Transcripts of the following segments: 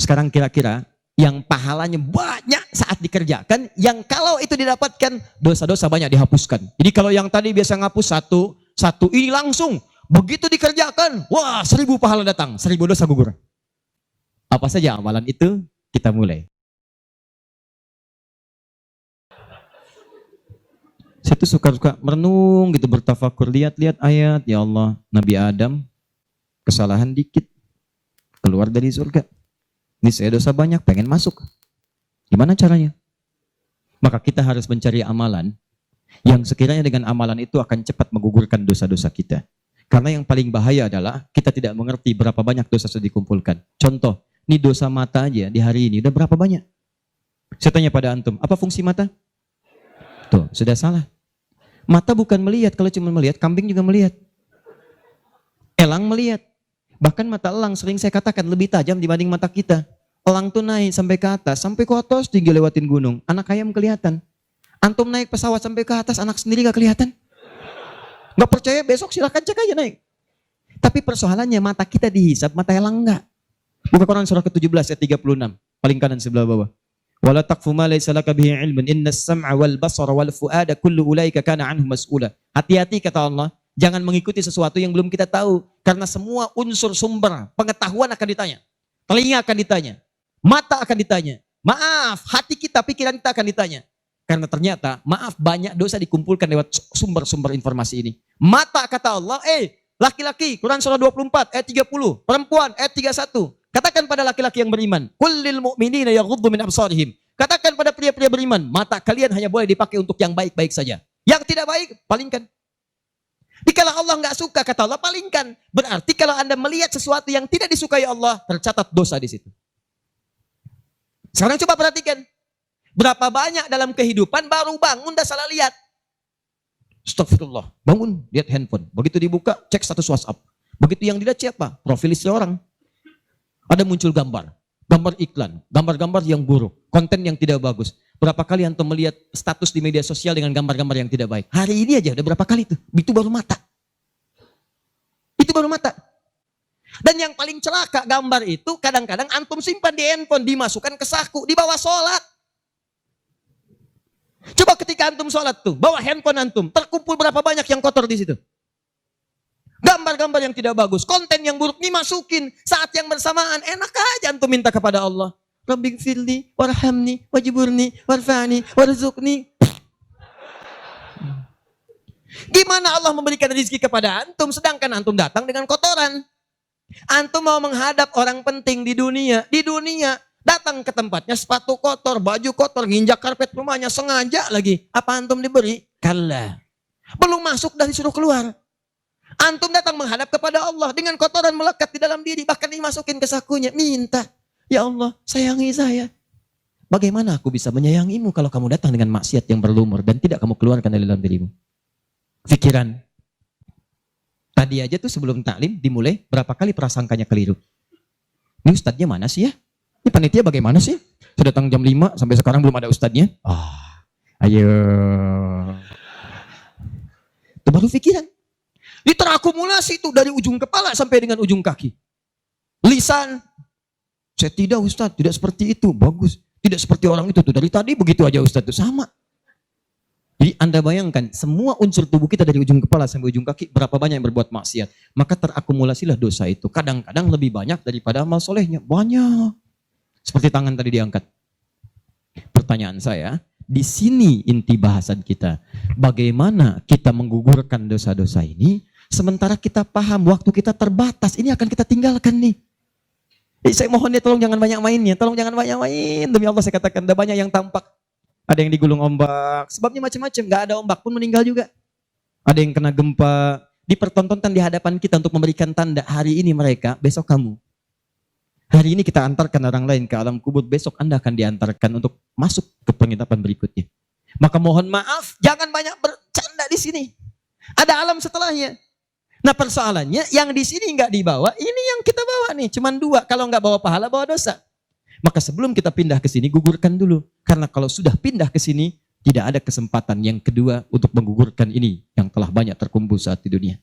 Sekarang kira-kira yang pahalanya banyak saat dikerjakan, yang kalau itu didapatkan dosa-dosa banyak dihapuskan. Jadi kalau yang tadi biasa ngapus satu ini langsung begitu dikerjakan, wah 1000 pahala datang, 1000 dosa gugur. Apa saja amalan itu? Kita mulai. Saya tuh suka merenung gitu, bertafakur, lihat-lihat ayat, ya Allah, Nabi Adam kesalahan dikit, keluar dari surga. Ini saya dosa banyak, pengen masuk. Gimana caranya? Maka kita harus mencari amalan yang sekiranya dengan amalan itu akan cepat menggugurkan dosa-dosa kita. Karena yang paling bahaya adalah kita tidak mengerti berapa banyak dosa sudah dikumpulkan. Contoh, ini dosa mata aja di hari ini udah berapa banyak? Saya tanya pada antum, apa fungsi mata? Tuh, sudah salah. Mata bukan melihat, kalau cuma melihat, kambing juga melihat. Elang melihat. Bahkan mata elang sering saya katakan lebih tajam dibanding mata kita. Elang tuh naik sampai ke atas tinggi lewatin gunung. Anak ayam kelihatan. Antum naik pesawat sampai ke atas, anak sendiri gak kelihatan. Gak percaya besok silahkan cek aja naik. Tapi persoalannya mata kita dihisap, mata elang enggak. Buka Quran surah ke-17 ayat 36. Paling kanan sebelah bawah. Wala taqfu ma laysa laka bihi ilmun innas sam'a wal basara wal fuada kullu ulaika kana anhu mas'ula. Hati-hati kata Allah, jangan mengikuti sesuatu yang belum kita tahu, karena semua unsur sumber pengetahuan akan ditanya. Telinga akan ditanya, mata akan ditanya. Maaf, hati kita, pikiran kita akan ditanya. Karena ternyata, maaf, banyak dosa dikumpulkan lewat sumber-sumber informasi ini. Mata kata Allah, laki-laki, Quran surah 24 ayat 30, perempuan ayat 31. Katakan pada laki-laki yang beriman, kullil mu'minina yaghuddu min absarihim. Katakan pada pria-pria beriman, mata kalian hanya boleh dipakai untuk yang baik-baik saja. Yang tidak baik, palingkan. Dikala Allah nggak suka, kata Allah, palingkan. Berarti kalau Anda melihat sesuatu yang tidak disukai Allah, tercatat dosa di situ. Sekarang coba perhatikan. Berapa banyak dalam kehidupan baru bangun dah salah lihat. Astagfirullah. Bangun, lihat handphone. Begitu dibuka, cek status WhatsApp. Begitu yang dilihat siapa? Profil seorang. Ada muncul gambar iklan, gambar-gambar yang buruk, konten yang tidak bagus. Berapa kali antum melihat status di media sosial dengan gambar-gambar yang tidak baik? Hari ini aja udah berapa kali tuh? Itu baru mata. Itu baru mata. Dan yang paling celaka gambar itu kadang-kadang antum simpan di handphone, dimasukkan ke saku, dibawa sholat. Coba ketika antum sholat tuh, bawa handphone antum, terkumpul berapa banyak yang kotor di situ? Gambar-gambar yang tidak bagus, konten yang buruk dimasukin. Saat yang bersamaan, enak aja antum minta kepada Allah. Rabbighfirli, warhamni, wajiburni, warfa'ni, warzuqni. Gimana Allah memberikan rezeki kepada antum, sedangkan antum datang dengan kotoran. Antum mau menghadap orang penting di dunia, datang ke tempatnya sepatu kotor, baju kotor, nginjak karpet rumahnya, sengaja lagi. Apa antum diberi? Kalla. Belum masuk dari suruh keluar. Antum datang menghadap kepada Allah dengan kotoran melekat di dalam diri, bahkan dimasukin ke sakunya, minta, ya Allah sayangi saya. Bagaimana aku bisa menyayangimu kalau kamu datang dengan maksiat yang berlumur dan tidak kamu keluarkan dari dalam dirimu? Pikiran. Tadi aja tuh sebelum taklim dimulai, berapa kali prasangkanya keliru. Ini ustadznya mana sih ya? Ini panitia bagaimana sih? Sudah datang jam 5 sampai sekarang belum ada ustadznya. Ayo. Itu baru pikiran. Ini terakumulasi itu dari ujung kepala sampai dengan ujung kaki. Lisan. Saya tidak Ustaz, tidak seperti itu. Bagus. Tidak seperti orang itu tuh. Dari tadi begitu aja Ustaz itu sama. Jadi Anda bayangkan semua unsur tubuh kita dari ujung kepala sampai ujung kaki berapa banyak yang berbuat maksiat. Maka terakumulasilah dosa itu. Kadang-kadang lebih banyak daripada amal solehnya. Banyak. Seperti tangan tadi diangkat. Pertanyaan saya, di sini inti bahasan kita. Bagaimana kita menggugurkan dosa-dosa ini, sementara kita paham waktu kita terbatas, ini akan kita tinggalkan nih. Saya mohon ya tolong jangan banyak mainnya, tolong jangan banyak main. Demi Allah saya katakan, ada banyak yang tampak. Ada yang digulung ombak, sebabnya macam-macam, gak ada ombak pun meninggal juga. Ada yang kena gempa, dipertontonkan di hadapan kita untuk memberikan tanda, hari ini mereka, besok kamu. Hari ini kita antarkan orang lain ke alam kubur, besok Anda akan diantarkan untuk masuk ke penginapan berikutnya. Maka mohon maaf, jangan banyak bercanda di sini. Ada alam setelahnya. Nah persoalannya, yang di sini nggak dibawa, ini yang kita bawa nih, cuman 2. Kalau nggak bawa pahala, bawa dosa. Maka sebelum kita pindah ke sini, gugurkan dulu. Karena kalau sudah pindah ke sini, tidak ada kesempatan yang kedua untuk menggugurkan ini yang telah banyak terkumpul saat di dunia.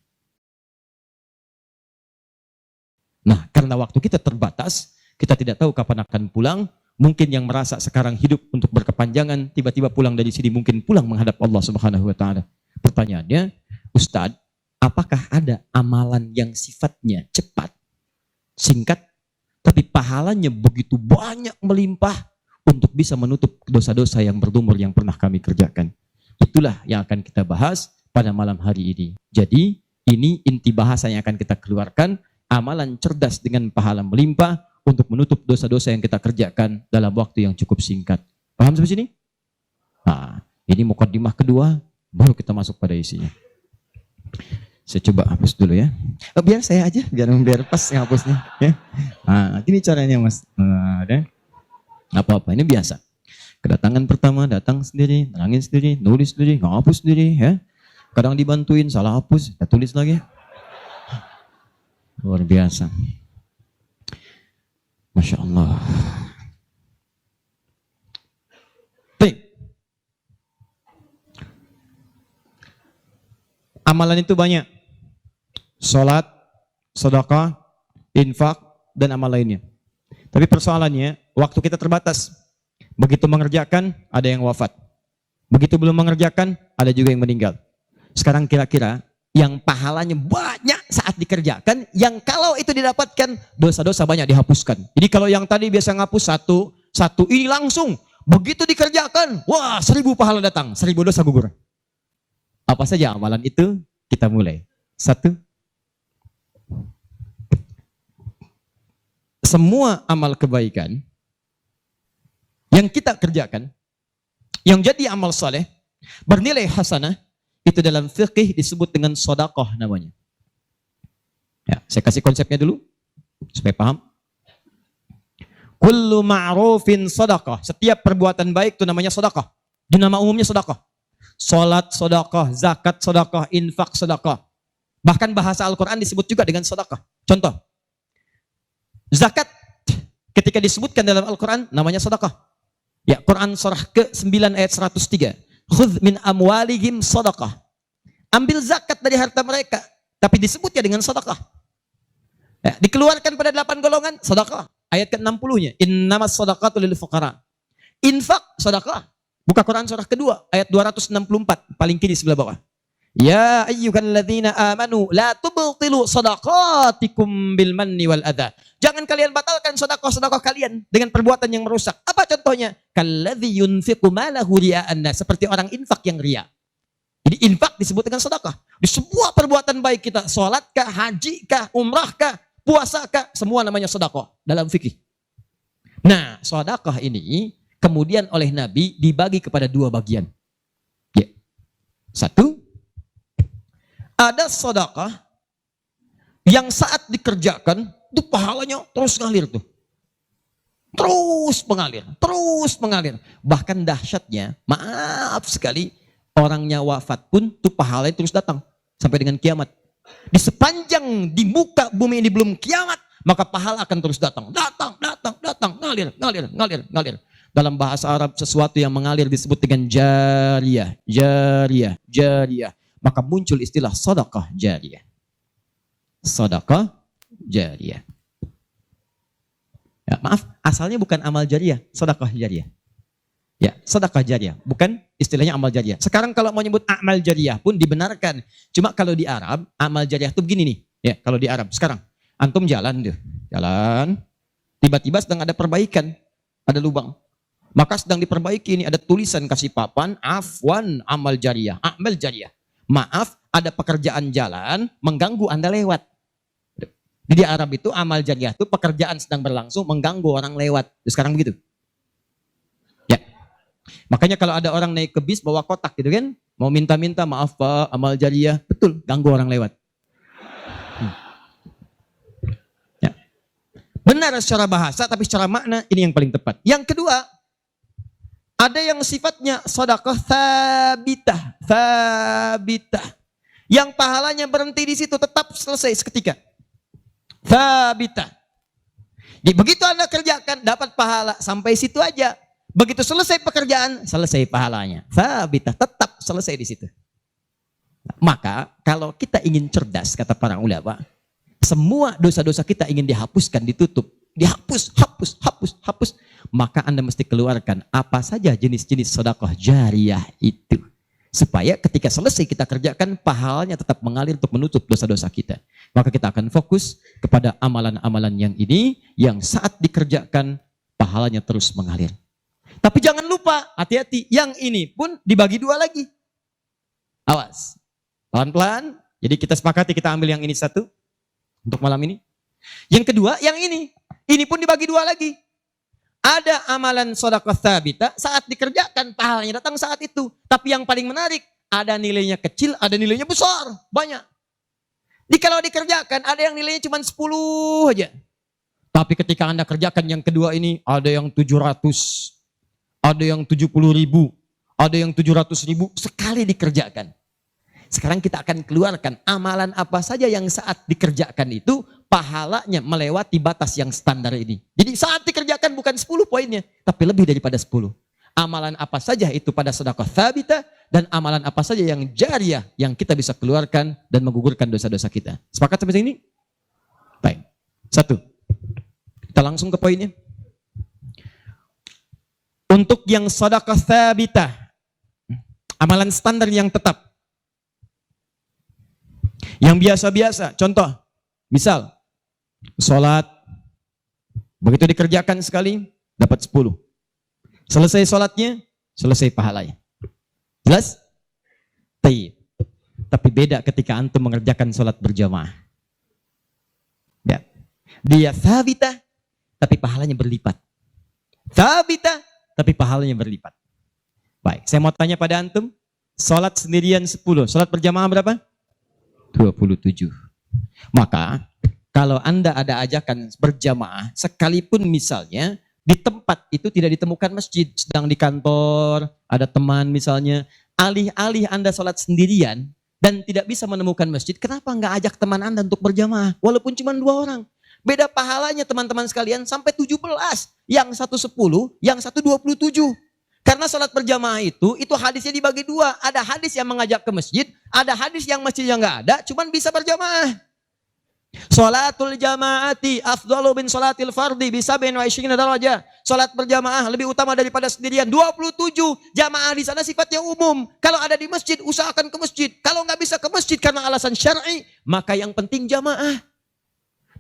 Nah, karena waktu kita terbatas, Kita tidak tahu kapan akan pulang. Mungkin yang merasa sekarang hidup untuk berkepanjangan, tiba-tiba pulang dari sini, mungkin pulang menghadap Allah Subhanahu wa taala. Pertanyaannya, Ustadz, apakah ada amalan yang sifatnya cepat, singkat, tapi pahalanya begitu banyak melimpah untuk bisa menutup dosa-dosa yang berlumur yang pernah kami kerjakan? Itulah yang akan kita bahas pada malam hari ini. Jadi, ini inti bahasa yang akan kita keluarkan, amalan cerdas dengan pahala melimpah untuk menutup dosa-dosa yang kita kerjakan dalam waktu yang cukup singkat. Paham sampai sini? Nah, ini mukadimah kedua, baru kita masuk pada isinya. Saya coba hapus dulu ya. Biar saya aja, biar pas ngapusnya. Ya. Nah, gini caranya Mas. Ada apa-apa, ini biasa. Kedatangan pertama, datang sendiri, nangin sendiri, nulis sendiri, ngapus sendiri. Ya. Kadang dibantuin, salah hapus, kita tulis lagi. Luar biasa. Masya Allah. Baik. Amalan itu banyak. Salat, sedekah, infak, dan amal lainnya. Tapi persoalannya, waktu kita terbatas. Begitu mengerjakan, ada yang wafat. Begitu belum mengerjakan, ada juga yang meninggal. Sekarang kira-kira, yang pahalanya banyak saat dikerjakan, yang kalau itu didapatkan, dosa-dosa banyak dihapuskan. Jadi kalau yang tadi biasa ngapus satu, ini langsung, begitu dikerjakan, wah 1000 pahala datang, 1000 dosa gugur. Apa saja amalan itu? Kita mulai. 1. Semua amal kebaikan yang kita kerjakan, yang jadi amal saleh, bernilai hasanah, itu dalam fikih disebut dengan sedekah namanya. Ya, saya kasih konsepnya dulu supaya paham. Kullu ma'rufin sedekah. Setiap perbuatan baik itu namanya sedekah. Di nama umumnya sedekah. Salat sedekah, zakat sedekah, infak sedekah. Bahkan bahasa Al-Qur'an disebut juga dengan sedekah. Contoh. Zakat ketika disebutkan dalam Al-Qur'an namanya sedekah. Ya, Quran surah ke-9 ayat 103. Khudh min amwalihim sadaqah. Ambil zakat dari harta mereka, tapi disebutnya dengan sedekah. Ya, dikeluarkan pada 8 golongan, sedekah. Ayat ke-60-nya, innamas sadaqatu lil fuqara. Infak, sedekah. Buka Quran surah kedua, ayat 264, paling kiri sebelah bawah. Ya ayyuhalladzina amanu la tubtilu sadaqatikum bil manni wal adha. Jangan kalian batalkan sedekah-sedekah kalian dengan perbuatan yang merusak. Apa contohnya? Kalladzi yunfiqu malahu ria'an nas, seperti orang infak yang ria. Jadi infak disebut dengan sedekah. Di sebuah perbuatan baik kita, salat kah, haji kah, umrah kah, puasa kah, semua namanya sedekah dalam fikih. Nah, sedekah ini kemudian oleh Nabi dibagi kepada 2 bagian. Ya. 1, ada sedekah yang saat dikerjakan itu pahalanya terus ngalir tuh. Terus mengalir. Bahkan dahsyatnya, maaf sekali, orangnya wafat pun tuh pahalanya terus datang sampai dengan kiamat. Di sepanjang di muka bumi ini belum kiamat, maka pahala akan terus datang, ngalir. Dalam bahasa Arab sesuatu yang mengalir disebut dengan jariyah. Maka muncul istilah sedekah jariyah. Sedekah jariyah. Ya, maaf, asalnya bukan amal jariyah, sedekah jariyah. Ya, sedekah jariyah, bukan istilahnya amal jariyah. Sekarang kalau mau nyebut amal jariyah pun dibenarkan. Cuma kalau di Arab, amal jariyah itu begini nih. Ya, kalau di Arab sekarang, antum jalan, tiba-tiba sedang ada perbaikan, ada lubang. Maka sedang diperbaiki ini, ada tulisan kasih papan, afwan amal jariyah, amal jariyah. Maaf, ada pekerjaan jalan mengganggu Anda lewat. Di Arab itu amal jariyah itu pekerjaan sedang berlangsung mengganggu orang lewat. Sekarang begitu. Ya. Makanya kalau ada orang naik ke bis bawa kotak gitu kan, mau minta-minta maaf Pak, amal jariyah, betul, ganggu orang lewat. Ya. Benar secara bahasa, tapi secara makna ini yang paling tepat. Yang kedua, ada yang sifatnya sedekah thabitah. Yang pahalanya berhenti di situ, tetap selesai seketika. Thabitah. Jadi begitu Anda kerjakan, dapat pahala sampai situ aja. Begitu selesai pekerjaan, selesai pahalanya. Thabitah, tetap selesai di situ. Maka kalau kita ingin cerdas, kata para ulama, semua dosa-dosa kita ingin dihapuskan, ditutup. dihapus, hapus. Maka Anda mesti keluarkan apa saja jenis-jenis sedekah jariyah itu. Supaya ketika selesai kita kerjakan, pahalanya tetap mengalir untuk menutup dosa-dosa kita. Maka kita akan fokus kepada amalan-amalan yang ini, yang saat dikerjakan, pahalanya terus mengalir. Tapi jangan lupa, hati-hati, yang ini pun dibagi dua lagi. Awas, pelan-pelan. Jadi kita sepakati, kita ambil yang ini satu, untuk malam ini. Yang kedua, yang ini pun dibagi dua lagi. Ada amalan sedekah tsabita, saat dikerjakan pahalanya datang saat itu. Tapi yang paling menarik, ada nilainya kecil, ada nilainya besar, banyak. Kalau dikerjakan ada yang nilainya cuma 10 aja. Tapi ketika Anda kerjakan yang kedua ini, ada yang 700, ada yang 70.000, ada yang 700.000 sekali dikerjakan. Sekarang kita akan keluarkan amalan apa saja yang saat dikerjakan itu pahalanya melewati batas yang standar ini. Jadi saat dikerjakan bukan 10 poinnya, tapi lebih daripada 10. Amalan apa saja itu pada sedekah tsabita, dan amalan apa saja yang jariyah yang kita bisa keluarkan dan menggugurkan dosa-dosa kita. Sepakat sampai sini? Baik. 1. Kita langsung ke poinnya. Untuk yang sedekah tsabita, amalan standar yang tetap, yang biasa-biasa, contoh, misal, sholat, begitu dikerjakan sekali, dapat 10. Selesai sholatnya, selesai pahalanya. Jelas? Tapi beda ketika antum mengerjakan sholat berjamaah. Ya. Dia tsabita, tapi pahalanya berlipat. Tsabita, tapi pahalanya berlipat. Baik, saya mau tanya pada antum, sholat sendirian 10, sholat berjamaah berapa? 27. Maka kalau Anda ada ajakan berjamaah, sekalipun misalnya di tempat itu tidak ditemukan masjid, sedang di kantor, ada teman misalnya, alih-alih Anda sholat sendirian dan tidak bisa menemukan masjid, kenapa nggak ajak teman Anda untuk berjamaah? Walaupun cuma 2 orang. Beda pahalanya teman-teman sekalian sampai 17. Yang satu 10, yang satu 27. Karena sholat berjamaah itu hadisnya dibagi 2. Ada hadis yang mengajak ke masjid, ada hadis yang masjidnya nggak ada, cuman bisa berjamaah. Sholatul jamaati afdalu bin sholatil fardi bisa bin wa isyrina darajah. Sholat berjamaah lebih utama daripada sendirian. 27 jamaah di sana sifatnya umum. Kalau ada di masjid, usahakan ke masjid. Kalau nggak bisa ke masjid karena alasan syar'i, maka yang penting jamaah.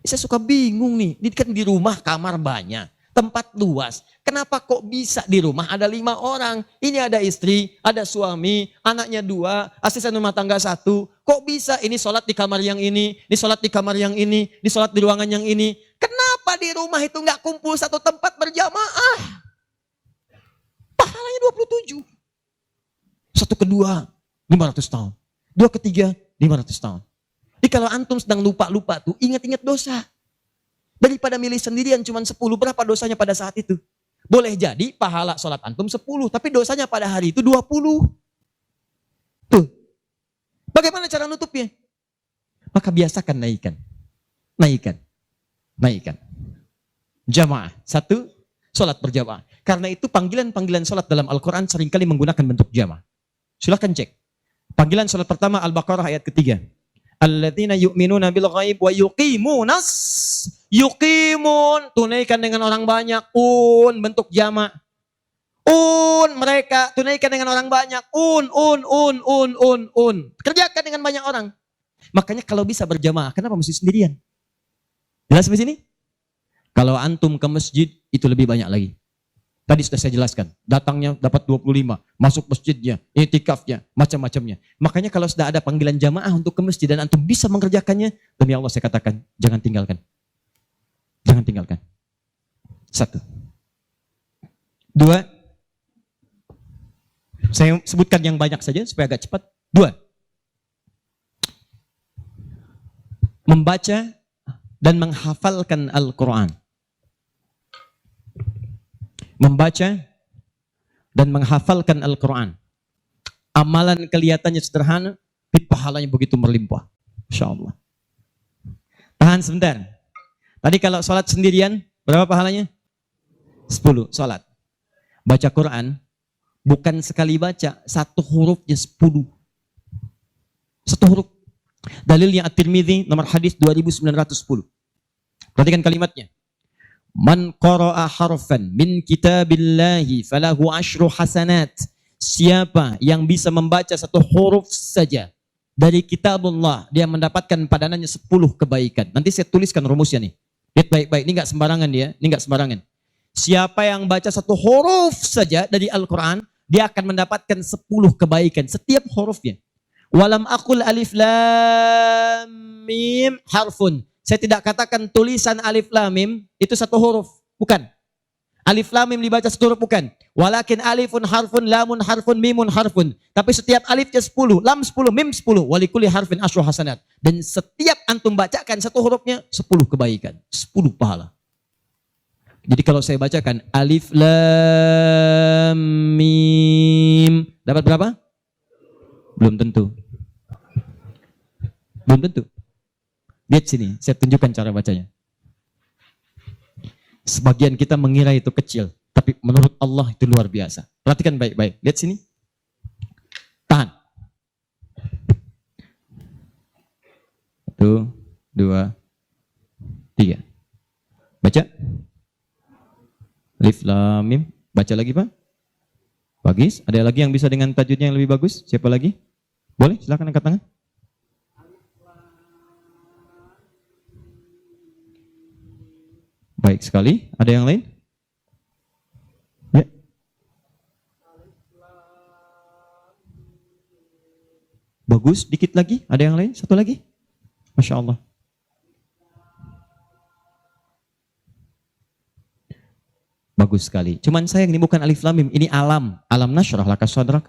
Saya suka bingung nih, ini kan di rumah kamar banyak, tempat luas. Kenapa kok bisa di rumah ada 5 orang? Ini ada istri, ada suami, anaknya 2, asisten rumah tangga 1. Kok bisa ini sholat di kamar yang ini sholat di kamar yang ini sholat di ruangan yang ini? Kenapa di rumah itu nggak kumpul satu tempat berjamaah? Pahalanya 27. 1 kedua 500 tahun. 2 ketiga 500 tahun. Jadi kalau antum sedang lupa-lupa tuh, ingat-ingat dosa. Daripada milih sendirian cuma 10, berapa dosanya pada saat itu? Boleh jadi pahala sholat antum 10, tapi dosanya pada hari itu 20. Tuh. Bagaimana cara nutupnya? Maka biasakan naikkan. Jamaah. 1, sholat berjamaah. Karena itu panggilan-panggilan sholat dalam Al-Quran seringkali menggunakan bentuk jamaah. Silahkan cek. Panggilan sholat pertama Al-Baqarah ayat ketiga. Alladzina yu'minuna bil ghaib wa yuqimunas. Yuqimun, tunaikan dengan orang banyak. Bentuk jamak. Mereka tunaikan dengan orang banyak. Kerjakan dengan banyak orang. Makanya kalau bisa berjamaah, kenapa mesti sendirian? Jelas di sini? Kalau antum ke masjid, itu lebih banyak lagi. Tadi sudah saya jelaskan, datangnya dapat 25, masuk masjidnya, i'tikafnya, macam-macamnya. Makanya kalau sudah ada panggilan jamaah untuk ke masjid dan antum bisa mengerjakannya, demi Allah saya katakan, jangan tinggalkan. Jangan tinggalkan. 1. 2. Saya sebutkan yang banyak saja supaya agak cepat. 2. Membaca dan menghafalkan Al-Quran. Membaca dan menghafalkan Al-Quran. Amalan kelihatannya sederhana, tapi pahalanya begitu berlimpah. Insya Allah. Tahan sebentar. Tadi kalau sholat sendirian, berapa pahalanya? 10 sholat. Baca Quran, bukan sekali baca, 1 hurufnya 10. 1 huruf. Dalilnya At-Tirmidzi nomor hadis 2910. Perhatikan kalimatnya. Man qara'a harfan min kitabillahi falahu asyru hasanat. Siapa yang bisa membaca satu huruf saja dari kitabullah, dia mendapatkan padanannya 10 kebaikan. Nanti saya tuliskan rumusnya nih. Lihat baik-baik, ini enggak sembarangan dia, ini enggak sembarangan. Siapa yang baca satu huruf saja dari Al-Quran, dia akan mendapatkan 10 kebaikan setiap hurufnya. Walam aqul alif lam mim harfun. Saya tidak katakan tulisan alif lam mim itu satu huruf, bukan. Alif lam mim dibaca satu huruf, bukan. Walakin alifun harfun, lamun harfun, mimun harfun. Tapi setiap alifnya 10, lam 10, mim 10, walikuli harfin asyru hasanat. Dan setiap antum bacakan satu hurufnya 10 kebaikan, 10 pahala. Jadi kalau saya bacakan alif lam mim, dapat berapa? Belum tentu. Belum tentu. Lihat sini, saya tunjukkan cara bacanya. Sebagian kita mengira itu kecil, tapi menurut Allah itu luar biasa. Perhatikan baik-baik. Lihat sini. Tahan. 1, 2, 3. Baca. Alif lam mim. Baca lagi, Pak. Bagus. Ada lagi yang bisa dengan tajwidnya yang lebih bagus? Siapa lagi? Boleh, silakan angkat tangan. Baik sekali. Ada yang lain? Ya. Bagus. Dikit lagi. Ada yang lain? Satu lagi. Masya Allah. Bagus sekali. Cuman sayang ini bukan alif lam mim, ini alam. Alam nasyrah laka sadrak.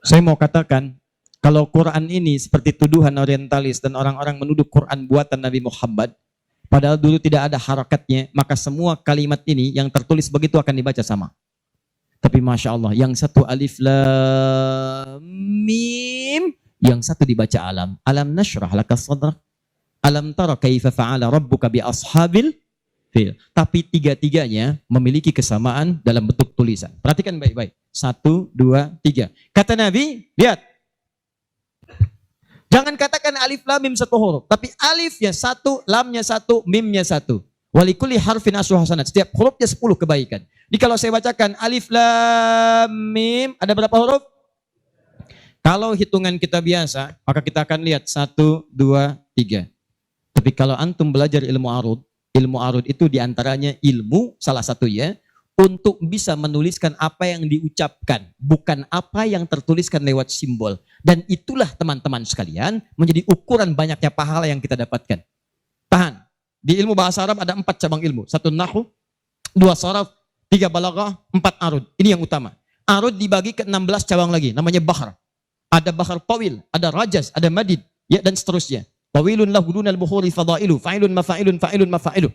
Saya mau katakan, kalau Quran ini seperti tuduhan orientalis dan orang-orang menuduh Quran buatan Nabi Muhammad, padahal dulu tidak ada harakatnya, maka semua kalimat ini yang tertulis begitu akan dibaca sama. Tapi Masya Allah, yang satu alif lam mim, yang satu dibaca alam. Alam nasyrah laka sadrak. Alam tara kaifa fa'ala rabbuka bi ashabil fil. Tapi tiga-tiganya memiliki kesamaan dalam bentuk tulisan. Perhatikan baik-baik. 1, 2, 3. Kata Nabi, lihat. Jangan katakan alif lam mim satu huruf, tapi alifnya satu, lamnya satu, mimnya satu. Walikuli harfin asyru hasanat. Setiap hurufnya 10 kebaikan. Jadi kalau saya bacakan alif lam mim, ada berapa huruf? Kalau hitungan kita biasa, maka kita akan lihat 1, 2, 3. Tapi kalau antum belajar ilmu arud itu diantaranya ilmu salah satu ya, untuk bisa menuliskan apa yang diucapkan, bukan apa yang tertuliskan lewat simbol. Dan itulah teman-teman sekalian menjadi ukuran banyaknya pahala yang kita dapatkan. Tahan. Di ilmu bahasa Arab ada 4 cabang ilmu. 1 nahwu, 2 sharaf, 3 balaghah, 4 arud. Ini yang utama. Arud dibagi ke 16 cabang lagi, namanya bahar. Ada bahar tawil, ada rajaz, ada madid, ya dan seterusnya. Tawilun lahu dunal bukhuri fadailu, fa'ilun mafa'ilun, fa'ilun mafa'ilun.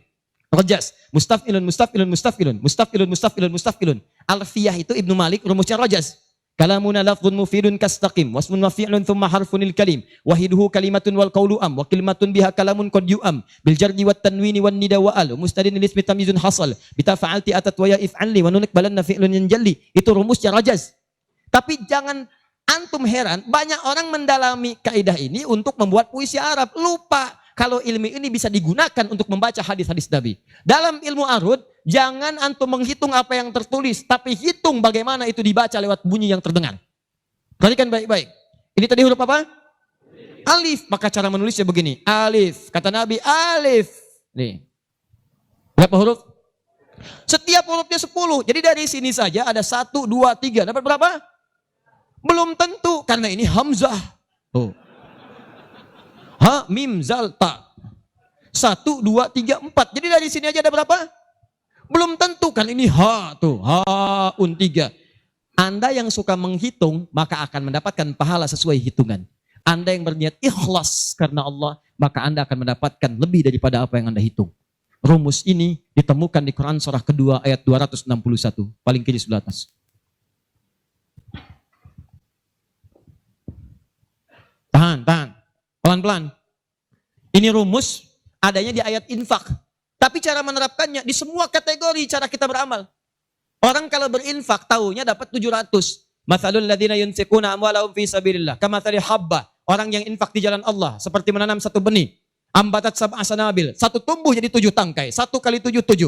Rajas, mustafilun, mustafilun, mustafilun, mustafilun, mustafilun, mustafilun. Alfiyah itu Ibnu Malik, rumusnya rajas. Kalamuna lafdhun mufidun kastaqim, wasmun mafi'lun thumma harfunil kalim, wahiduhu kalimatun wal qawlu am, wa kalimatun biha kalamun qad yu'am, bil jardi wat tanwini wan nida wa al, mustadin lil ismi tamyizun hasal, bita fa'alti atat wa ya if'alli, wa nunik balanna fi'lun yanjalli. Itu rumusnya rajas. Tapi jangan antum heran, banyak orang mendalami kaidah ini untuk membuat puisi Arab. Lupa kalau ilmu ini bisa digunakan untuk membaca hadis-hadis Nabi. Dalam ilmu arud, jangan antum menghitung apa yang tertulis, tapi hitung bagaimana itu dibaca lewat bunyi yang terdengar. Perhatikan baik-baik. Ini tadi huruf apa? Alif. Maka cara menulisnya begini. Alif. Kata Nabi, alif. Nih. Berapa huruf? Setiap hurufnya 10. Jadi dari sini saja ada 1, 2, 3. Dapat berapa? Belum tentu. Karena ini hamzah. Tuh. Ha, mim, zal, ta. 1, 2, 3, 4. Jadi dari sini aja ada berapa? Belum tentu kan ini ha tuh. Ha-un 3. Anda yang suka menghitung maka akan mendapatkan pahala sesuai hitungan. Anda yang berniat ikhlas karena Allah maka Anda akan mendapatkan lebih daripada apa yang Anda hitung. Rumus ini ditemukan di Quran surah kedua ayat 261. Paling kiri sebelah atas. Tahan. Pelan-pelan. Ini rumus adanya di ayat infak. Tapi cara menerapkannya di semua kategori cara kita beramal. Orang kalau berinfak tahunya dapat 700. Matsalul ladzina yunfiquna amwalahum fi sabilillah kamatsali habba, orang yang infak di jalan Allah seperti menanam satu benih. Ambatat sab'a sanabil, satu tumbuh jadi 7 tangkai. 1 kali 7 7.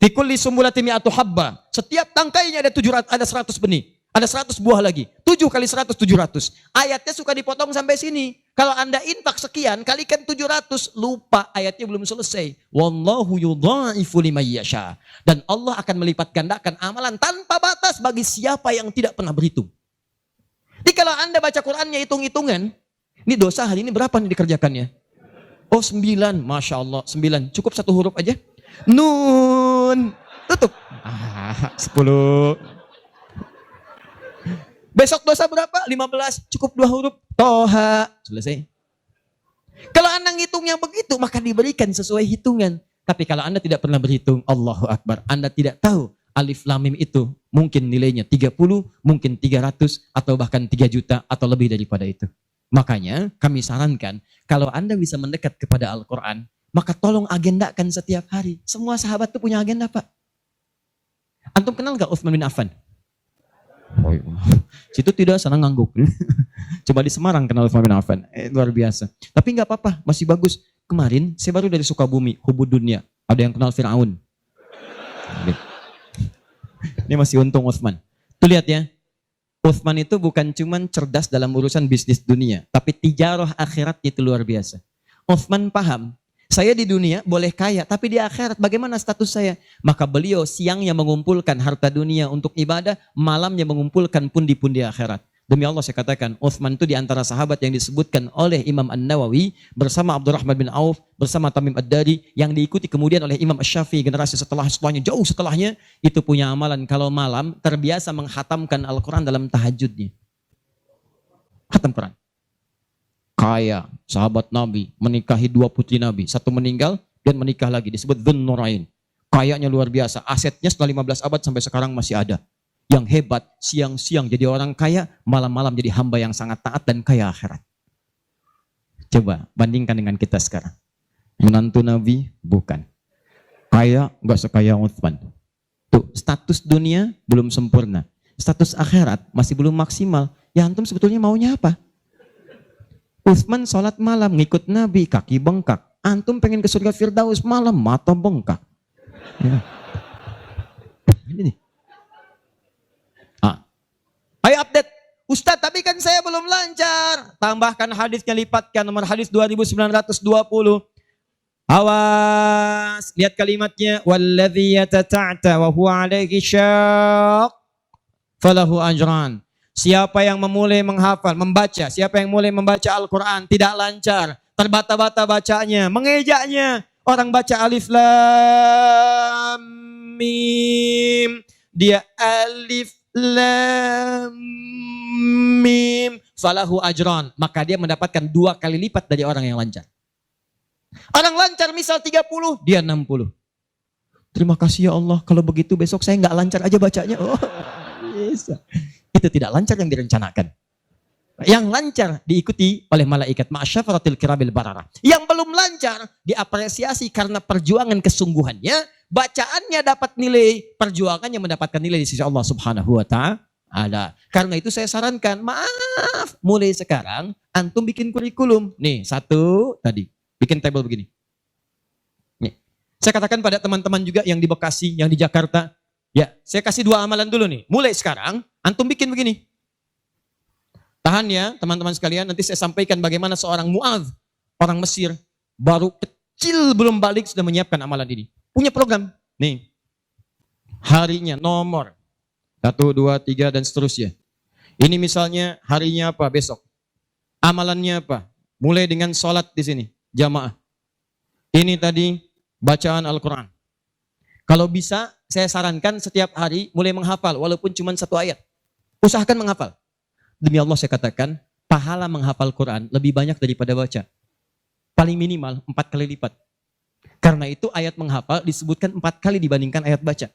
Fi kulli sumbulatin mi'atu habba. Setiap tangkainya ada 700, ada 100 benih. Ada 100 buah lagi. 7 kali 100 700. Ayatnya suka dipotong sampai sini. Kalau Anda infak sekian kalikan 700, lupa ayatnya belum selesai. Wallahu yudha'ifu liman yasha. Dan Allah akan melipat gandakan amalan tanpa batas bagi siapa yang tidak pernah berhitung. Jadi kalau Anda baca Qur'annya hitung-hitungan, ini dosa hari ini berapa nih dikerjakannya? Oh 9, Masya Allah 9. Cukup 1 huruf aja. Nun. Tutup. 10. Besok dosa berapa? 15. Cukup 2 huruf. Toha. Selesai. Kalau Anda ngitungnya begitu, maka diberikan sesuai hitungan. Tapi kalau Anda tidak pernah berhitung, Allahu Akbar. Anda tidak tahu alif lam mim itu mungkin nilainya 30, mungkin 300, atau bahkan 3 juta, atau lebih daripada itu. Makanya kami sarankan, kalau Anda bisa mendekat kepada Al-Quran, maka tolong agendakan setiap hari. Semua sahabat itu punya agenda, Pak. Antum kenal gak Utsman bin Affan? Oh, situ tidak sana ngangguk. Coba di Semarang kenal Utsman bin Affan. Luar biasa. Tapi gak apa-apa, masih bagus. Kemarin saya baru dari Sukabumi, Hubud Dunia. Ada yang kenal Fir'aun. Ini masih untung Utsman. Tuh lihat ya. Utsman itu bukan cuma cerdas dalam urusan bisnis dunia, tapi tijarah akhiratnya itu luar biasa. Utsman paham, saya di dunia boleh kaya, tapi di akhirat bagaimana status saya? Maka beliau siangnya mengumpulkan harta dunia untuk ibadah, malamnya mengumpulkan pundi-pundi akhirat. Demi Allah saya katakan, Utsman itu di antara sahabat yang disebutkan oleh Imam An-Nawawi bersama Abdurrahman bin Auf, bersama Tamim Ad-Dari, yang diikuti kemudian oleh Imam Asy-Syafi'i generasi setelahnya, jauh setelahnya, itu punya amalan kalau malam terbiasa menghatamkan Al-Quran dalam tahajudnya. Khatam Quran. Kaya, sahabat Nabi, menikahi 2 putri Nabi, 1 meninggal dan menikah lagi, disebut Dzun Nurain. Kayanya luar biasa, asetnya setelah 15 abad sampai sekarang masih ada. Yang hebat, siang-siang jadi orang kaya, malam-malam jadi hamba yang sangat taat dan kaya akhirat. Coba bandingkan dengan kita sekarang. Menantu Nabi, bukan. Kaya, enggak sekaya Utsman. Tuh, status dunia belum sempurna. Status akhirat masih belum maksimal. Ya antum sebetulnya maunya apa? Utsman sholat malam, ngikut Nabi, kaki bengkak. Antum pengen ke surga Firdaus malam, mata bengkak. Ya. Ini nih. Ayo update. Ustadz, tapi kan saya belum lancar. Tambahkan hadisnya, lipatkan nomor hadis 2920. Awas, lihat kalimatnya. Walladzi yatata'ta wa huwa 'alaihi syaq falahu ajran. Siapa yang memulai menghafal, membaca, siapa yang mulai membaca Al-Quran tidak lancar, terbata-bata bacanya, mengejaknya. Orang baca alif lam mim, dia alif lam mim falahu ajran, maka dia mendapatkan 2 kali lipat dari orang yang lancar. Orang lancar misal 30, dia 60. Terima kasih ya Allah, kalau begitu besok saya nggak lancar aja bacanya. Oh, bisa. Itu tidak lancar yang direncanakan. Yang lancar diikuti oleh malaikat ma'asyafaratil kirabil barara. Yang belum lancar diapresiasi karena perjuangan kesungguhannya. Bacaannya dapat nilai, perjuangannya mendapatkan nilai di sisi Allah Subhanahu wa ta'ala. Karena itu saya sarankan, maaf, mulai sekarang antum bikin kurikulum. Nih, 1 tadi, bikin table begini. Nih, saya katakan pada teman-teman juga yang di Bekasi, yang di Jakarta, ya, saya kasih 2 amalan dulu nih. Mulai sekarang antum bikin begini. Tahan ya, teman-teman sekalian, nanti saya sampaikan bagaimana seorang Mu'adz, orang Mesir, baru kecil belum balik sudah menyiapkan amalan ini. Punya program. Nih. Harinya, nomor. 1, 2, 3, dan seterusnya. Ini misalnya harinya apa besok. Amalannya apa. Mulai dengan sholat di sini. Jamaah. Ini tadi bacaan Al-Quran. Kalau bisa, saya sarankan setiap hari mulai menghafal. Walaupun cuma 1 ayat. Usahakan menghafal. Demi Allah saya katakan, pahala menghafal Quran lebih banyak daripada baca. Paling minimal 4 kali lipat. Karena itu ayat menghafal disebutkan 4 kali dibandingkan ayat baca.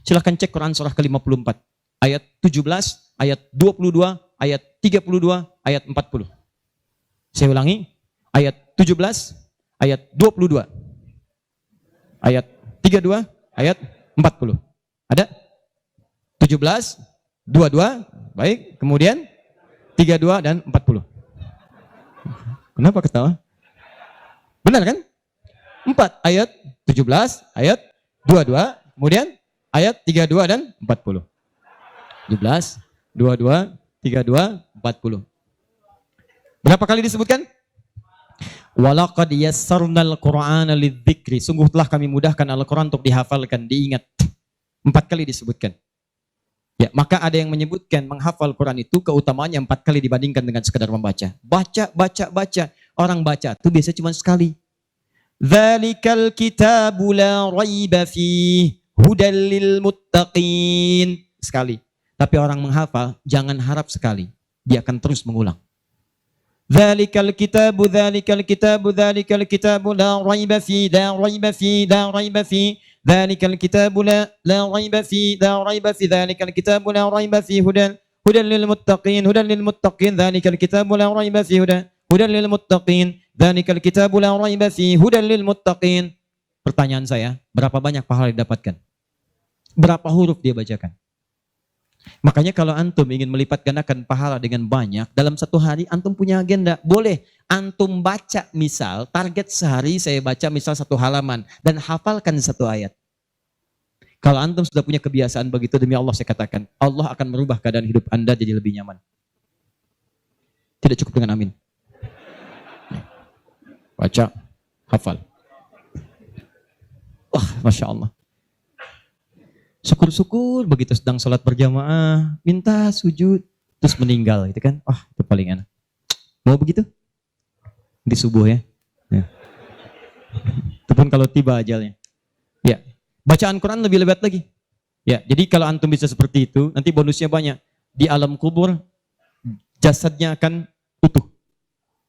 Silahkan cek Quran surah ke-54. Ayat 17, ayat 22, ayat 32, ayat 40. Saya ulangi. Ayat 17, ayat 22. Ayat 32, ayat 40. Ada? 17, 22, baik. Kemudian 32 dan 40. Kenapa ketawa? Benar kan? 4 ayat 17, ayat 22, kemudian ayat 32 dan 40. 17, 22, 32, 40. Berapa kali disebutkan? Walaqad yassarnal Qur'ana lidzikri. Sungguh telah kami mudahkan Al-Quran untuk dihafalkan, diingat. 4 kali disebutkan. Ya, maka ada yang menyebutkan menghafal Quran itu keutamaannya 4 kali dibandingkan dengan sekadar membaca. Baca. Orang baca itu biasanya cuma sekali. Dzalikal kitabu la raiba fihi hudal lil muttaqin. Sekali. Tapi orang menghafal jangan harap sekali. Dia akan terus mengulang. Dzalikal kitabu la raiba fihi la raiba fihi. Dzalikal kitabu la raiba fihi dzalikal kitabu la raiba fihi hudan lil muttaqin dzalikal kitabu la raiba fihi hudan lil muttaqin dzalikal kitabu la raiba fihi hudan lil muttaqin. Pertanyaan saya, berapa banyak pahala didapatkan? Berapa huruf dia bacakan? Makanya kalau antum ingin melipat gandakan pahala dengan banyak, dalam satu hari antum punya agenda. Boleh antum baca, misal target sehari saya baca misal 1 halaman dan hafalkan 1 ayat. Kalau antum sudah punya kebiasaan begitu, demi Allah saya katakan, Allah akan merubah keadaan hidup Anda jadi lebih nyaman. Tidak cukup dengan amin. Baca, hafal. Wah, Masya Allah. Syukur-syukur begitu sedang sholat berjamaah, minta sujud, terus meninggal, itu kan? Wah, itu paling enak. Mau begitu? Di subuh ya. Itu pun kalau tiba ajalnya. Ya, bacaan Quran lebih lebat lagi. Ya, jadi kalau antum bisa seperti itu, nanti bonusnya banyak. Di alam kubur, jasadnya akan utuh.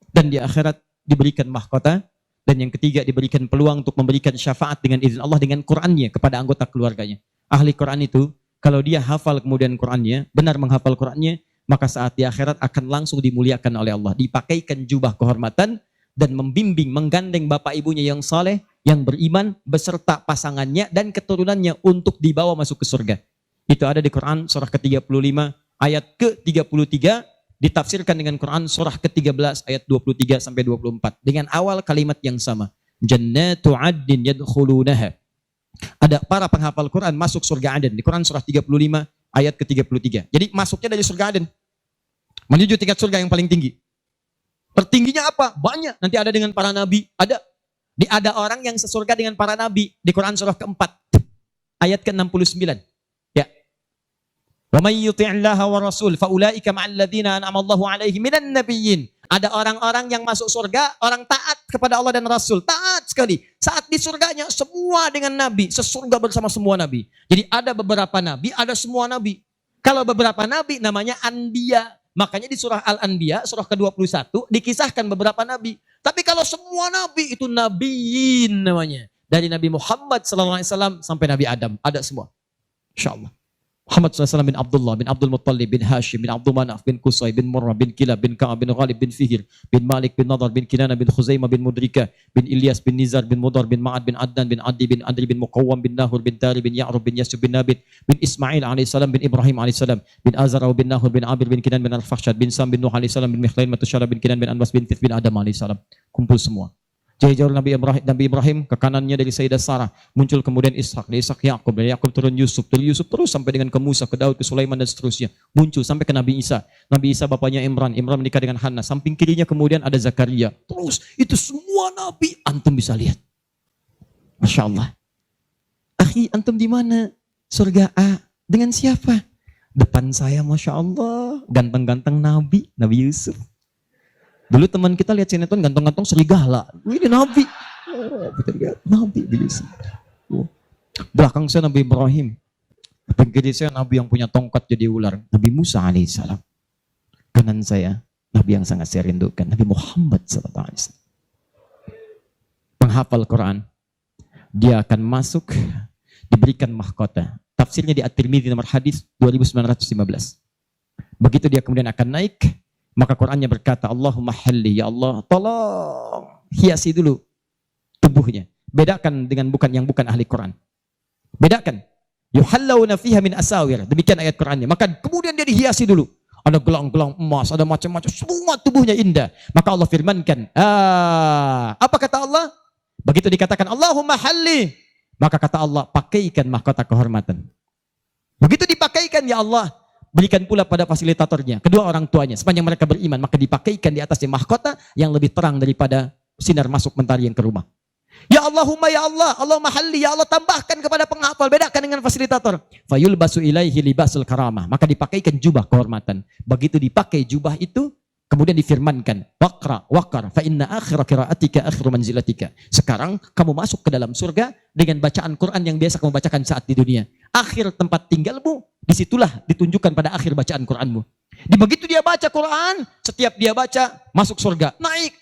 Dan di akhirat diberikan mahkota. Dan yang ketiga diberikan peluang untuk memberikan syafaat dengan izin Allah dengan Qurannya kepada anggota keluarganya. Ahli Quran itu, kalau dia hafal kemudian Qurannya, benar menghafal Qurannya, maka saat di akhirat akan langsung dimuliakan oleh Allah. Dipakaikan jubah kehormatan dan membimbing, menggandeng bapak ibunya yang saleh, yang beriman, beserta pasangannya dan keturunannya untuk dibawa masuk ke surga. Itu ada di Quran surah ke-35 ayat ke-33, ditafsirkan dengan Quran surah ke-13 ayat 23 sampai 24 dengan awal kalimat yang sama. Jannatu 'adnin yadkhulunaha. Ada para penghafal Quran masuk surga Aden di Quran surah 35 ayat ke-33. Jadi masuknya dari surga Aden menuju tingkat surga yang paling tinggi. Tertingginya apa? Banyak. Nanti ada dengan para nabi. Ada orang yang sesurga dengan para nabi di Quran surah keempat ayat ke-69. Ya. Wa may yuti'illaha wa rasul fa ulaika ma'al ladzina an'ama Allahu 'alaihim minan nabiyyin. Ada orang-orang yang masuk surga, orang taat kepada Allah dan Rasul. Taat sekali. Saat di surganya, semua dengan Nabi. Sesurga bersama semua Nabi. Jadi ada beberapa Nabi, ada semua Nabi. Kalau beberapa Nabi namanya Anbiya. Makanya di surah Al-Anbiya, surah ke-21, dikisahkan beberapa Nabi. Tapi kalau semua Nabi, itu Nabiyin namanya. Dari Nabi Muhammad SAW sampai Nabi Adam. Ada semua. Insya Allah. Muhammad SAW bin Abdullah, bin Abdul Muttalib, bin Hashim, bin Abdul Manaf, bin Qusay, bin Murrah, bin Kilab, bin Ka'ab, bin Ghalib, bin Fihir, bin Malik, bin Nadar, bin Kinana, bin Khuzaimah, bin Mudrika, bin Ilyas, bin Nizar, bin Mudar, bin Ma'ad, bin Adnan, bin Adi, bin Adri, bin Muqawwam, bin Nahur, bin Tari, bin Ya'rub, bin Yasub, bin Nabit, bin Ismail AS, bin Ibrahim AS, bin Azar, bin Nahur, bin Abir, bin Kinan, bin Al-Fakhshad, bin Sam, bin Nuh AS, bin Mikhlain, Matusyara, bin Kinan, bin Anbas, bin Tith, bin Adam AS. Kumpul semua. Jauh Nabi Ibrahim ke kanannya dari Sayyidah Sarah, muncul kemudian Ishak, dari Ishak Yakub, dari Yakub turun Yusuf, dari Yusuf terus sampai dengan ke Musa, ke Daud, ke Sulaiman dan seterusnya, muncul sampai ke Nabi Isa. Nabi Isa bapaknya Imran menikah dengan Hannah, samping kirinya kemudian ada Zakaria. Terus itu semua nabi antum bisa lihat. Masya Allah. Akhi, antum di mana? Surga A dengan siapa? Depan saya, Masya Allah, ganteng-ganteng Nabi Yusuf. Dulu teman kita lihat sinetron ganteng-ganteng serigala. Ini Nabi. Oh, kita lihat Nabi Yusuf. Oh. Belakang saya Nabi Ibrahim. Pinggir saya Nabi yang punya tongkat jadi ular. Nabi Musa alaihissalam. Kanan saya Nabi yang sangat saya rindukan. Nabi Muhammad sallallahu alaihi wasallam. Penghafal Quran. Dia akan masuk, diberikan mahkota. Tafsirnya di At-Tirmidzi nomor hadis 2915. Begitu dia kemudian akan naik, maka Qurannya berkata, Allahumma halli, ya Allah, tolong hiasi dulu tubuhnya. Bedakan dengan bukan ahli Quran. Bedakan. Yuhallawna fiha min asawir. Demikian ayat Qur'annya. Maka kemudian dia dihiasi dulu. Ada gelang-gelang emas, ada macam-macam, semua tubuhnya indah. Maka Allah firmankan, apa kata Allah? Begitu dikatakan Allahumma halli, maka kata Allah, pakaikan mahkota kehormatan. Begitu dipakaikan, ya Allah, berikan pula pada fasilitatornya, kedua orang tuanya, sepanjang mereka beriman, maka dipakaikan di atasnya mahkota yang lebih terang daripada sinar masuk mentari yang ke rumah. Ya Allahumma ya Allah, Allahumma halli, ya Allah tambahkan kepada penghafal, bedakan dengan fasilitator. Fayulbasu ilaihi libasul karamah, maka dipakaikan jubah kehormatan. Begitu dipakai jubah itu, kemudian difirmankan, waqra waqar fa inna akhira qiraatika akhiru manzilatika. Sekarang kamu masuk ke dalam surga dengan bacaan Quran yang biasa kamu bacakan saat di dunia. Akhir tempat tinggalmu, disitulah ditunjukkan pada akhir bacaan Quranmu. Di begitu dia baca Quran, setiap dia baca masuk surga, naik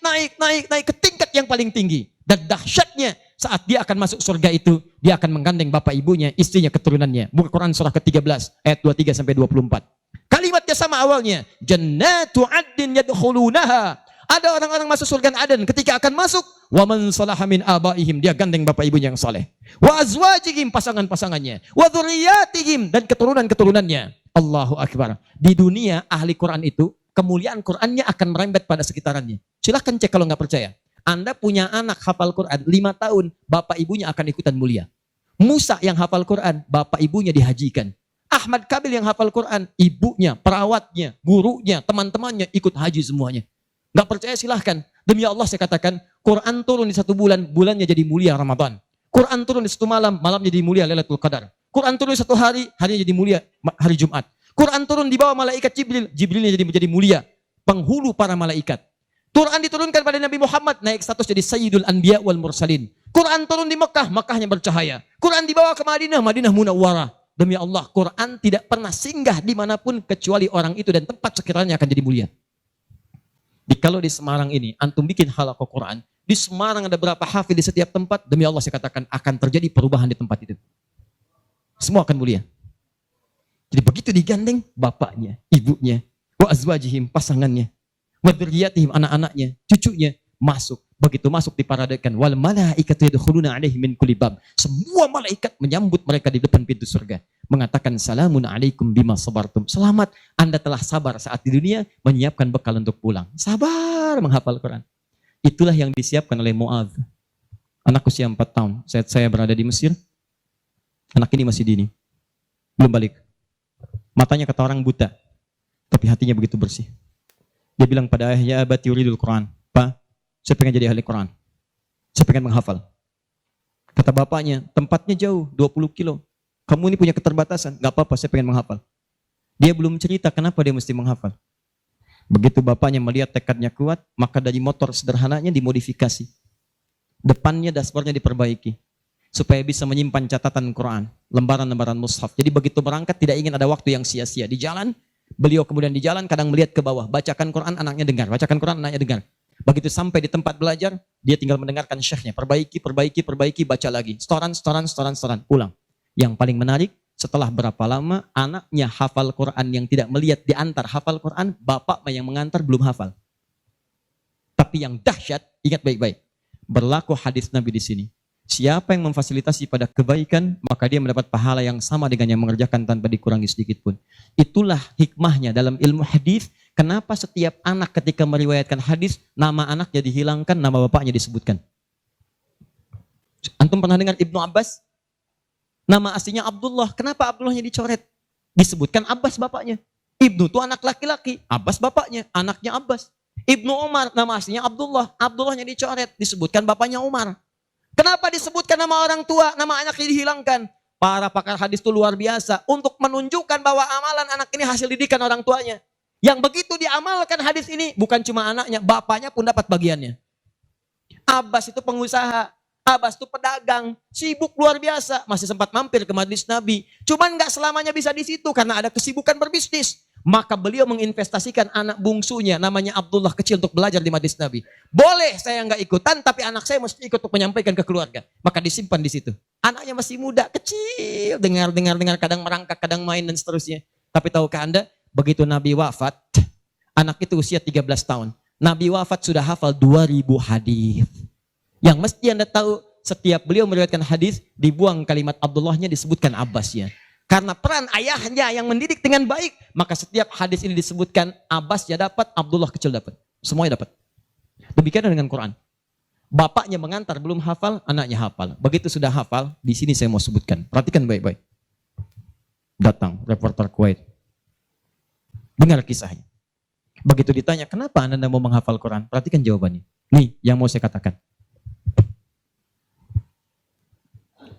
ke tingkat yang paling tinggi. Dan dahsyatnya saat dia akan masuk surga itu, dia akan menggandeng bapak ibunya, istrinya, keturunannya. Buka Quran surah ke-13 ayat 23 sampai 24. Kalimatnya sama awalnya, jannatu adnin yadkhulunaha. Ada orang-orang masuk surga Aden, ketika akan masuk, wa man salaha min abaihim, dia gandeng bapak ibunya yang saleh. Wa azwajihim, pasangan-pasangannya. Wa dzurriyyatihim, dan keturunan-keturunannya. Allahu akbar. Di dunia ahli Quran itu, kemuliaan Qurannya akan merembet pada sekitarannya. Silahkan cek kalau nggak percaya. Anda punya anak hafal Quran 5 tahun, bapak ibunya akan ikutan mulia. Musa yang hafal Quran, bapak ibunya dihajikan. Ahmad Kabil yang hafal Quran, ibunya, perawatnya, gurunya, teman-temannya ikut haji semuanya. Gak percaya silahkan. Demi Allah saya katakan, Quran turun di 1 bulan, bulannya jadi mulia Ramadan. Quran turun di 1 malam, malamnya jadi mulia Lailatul Qadar. Quran turun di 1 hari, harinya jadi mulia hari Jumat. Quran turun di bawah malaikat Jibril, Jibrilnya jadi mulia, penghulu para malaikat. Quran diturunkan pada Nabi Muhammad, naik status jadi Sayyidul Anbiya wal Mursalin. Quran turun di Mekah, Mekahnya bercahaya. Quran dibawa ke Madinah, Madinah Munawwarah. Demi Allah, Quran tidak pernah singgah dimanapun kecuali orang itu dan tempat sekiranya akan jadi mulia. Kalau di Semarang ini, antum bikin halaqah Quran, di Semarang ada berapa hafid di setiap tempat, demi Allah saya katakan akan terjadi perubahan di tempat itu. Semua akan mulia. Jadi begitu digandeng, bapaknya, ibunya, wa azwajihim, pasangannya, wa dzurriyyatihim, anak-anaknya, cucunya, masuk. Begitu masuk diparadekan, wal malaikatu yadkhuluna alaihim min kulli bab. Semua malaikat menyambut mereka di depan pintu surga, mengatakan salamun alaikum bima sabartum. Selamat, Anda telah sabar saat di dunia, menyiapkan bekal untuk pulang. Sabar menghafal Quran. Itulah yang disiapkan oleh Muadz. Anak usia 4 tahun, saat saya berada di Mesir, anak ini masih dini, belum balik. Matanya kata orang buta, tapi hatinya begitu bersih. Dia bilang pada ayahnya, abati yuridul Quran. Pak, saya pengen jadi ahli Quran. Saya pengen menghafal. Kata bapaknya, tempatnya jauh, 20 kilo. Kamu ini punya keterbatasan. Gak apa-apa, saya pengen menghafal. Dia belum cerita kenapa dia mesti menghafal. Begitu bapaknya melihat tekadnya kuat, maka dari motor sederhananya dimodifikasi. Depannya, dashboardnya diperbaiki. Supaya bisa menyimpan catatan Quran. Lembaran-lembaran mushaf. Jadi begitu berangkat, tidak ingin ada waktu yang sia-sia. Di jalan, beliau kemudian di jalan kadang melihat ke bawah. Bacakan Quran, anaknya dengar. Bacakan Quran, anaknya dengar. Begitu sampai di tempat belajar, dia tinggal mendengarkan syekhnya. Perbaiki, baca lagi. Setoran, pulang. Yang paling menarik, setelah berapa lama, anaknya hafal Quran yang tidak melihat diantar hafal Quran, bapak yang mengantar belum hafal. Tapi yang dahsyat, ingat baik-baik. Berlaku hadis Nabi di sini. Siapa yang memfasilitasi pada kebaikan, maka dia mendapat pahala yang sama dengan yang mengerjakan tanpa dikurangi sedikit pun. Itulah hikmahnya dalam ilmu hadis. Kenapa setiap anak ketika meriwayatkan hadis, nama anaknya dihilangkan, nama bapaknya disebutkan. Antum pernah dengar Ibnu Abbas? Nama aslinya Abdullah. Kenapa Abdullahnya dicoret? Disebutkan Abbas bapaknya. Ibnu itu anak laki-laki, Abbas bapaknya, anaknya Abbas. Ibnu Umar, nama aslinya Abdullah. Abdullahnya dicoret, disebutkan bapaknya Umar. Kenapa disebutkan nama orang tua, nama anaknya dihilangkan? Para pakar hadis itu luar biasa untuk menunjukkan bahwa amalan anak ini hasil didikan orang tuanya. Yang begitu diamalkan hadis ini, bukan cuma anaknya, bapaknya pun dapat bagiannya. Abbas itu pengusaha, Abbas itu pedagang, sibuk luar biasa, masih sempat mampir ke majelis Nabi. Cuman nggak selamanya bisa di situ karena ada kesibukan berbisnis. Maka beliau menginvestasikan anak bungsunya, namanya Abdullah, kecil untuk belajar di majelis Nabi. Boleh saya nggak ikutan, tapi anak saya mesti ikut untuk menyampaikan ke keluarga. Maka disimpan di situ. Anaknya masih muda, kecil, dengar, kadang merangkak, kadang main dan seterusnya. Tapi tahukah Anda, begitu Nabi wafat, anak itu usia 13 tahun. Nabi wafat sudah hafal 2000 hadis. Yang mesti Anda tahu, setiap beliau meriwayatkan hadis, dibuang kalimat Abdullahnya, disebutkan Abbasnya. Karena peran ayahnya yang mendidik dengan baik, maka setiap hadis ini disebutkan Abbasnya dapat, Abdullah kecil dapat. Semuanya dapat. Demikian dengan Quran. Bapaknya mengantar belum hafal, anaknya hafal. Begitu sudah hafal, di sini saya mau sebutkan. Perhatikan baik-baik. Datang reporter Kuwait. Dengar kisahnya. Begitu ditanya, kenapa Anda mau menghafal Quran? Perhatikan jawabannya. Nih, yang mau saya katakan.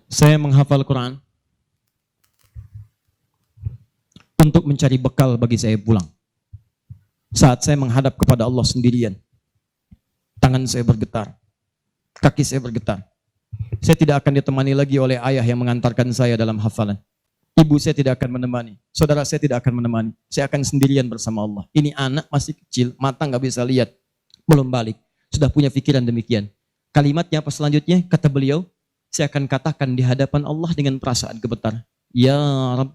Saya menghafal Quran untuk mencari bekal bagi saya pulang. Saat saya menghadap kepada Allah sendirian, tangan saya bergetar, kaki saya bergetar. Saya tidak akan ditemani lagi oleh ayah yang mengantarkan saya dalam hafalan. Ibu saya tidak akan menemani, saudara saya tidak akan menemani. Saya akan sendirian bersama Allah. Ini anak masih kecil, mata nggak bisa lihat, belum balik, sudah punya pikiran demikian. Kalimatnya apa selanjutnya? Kata beliau, saya akan katakan di hadapan Allah dengan perasaan gemetar. Ya Rabb,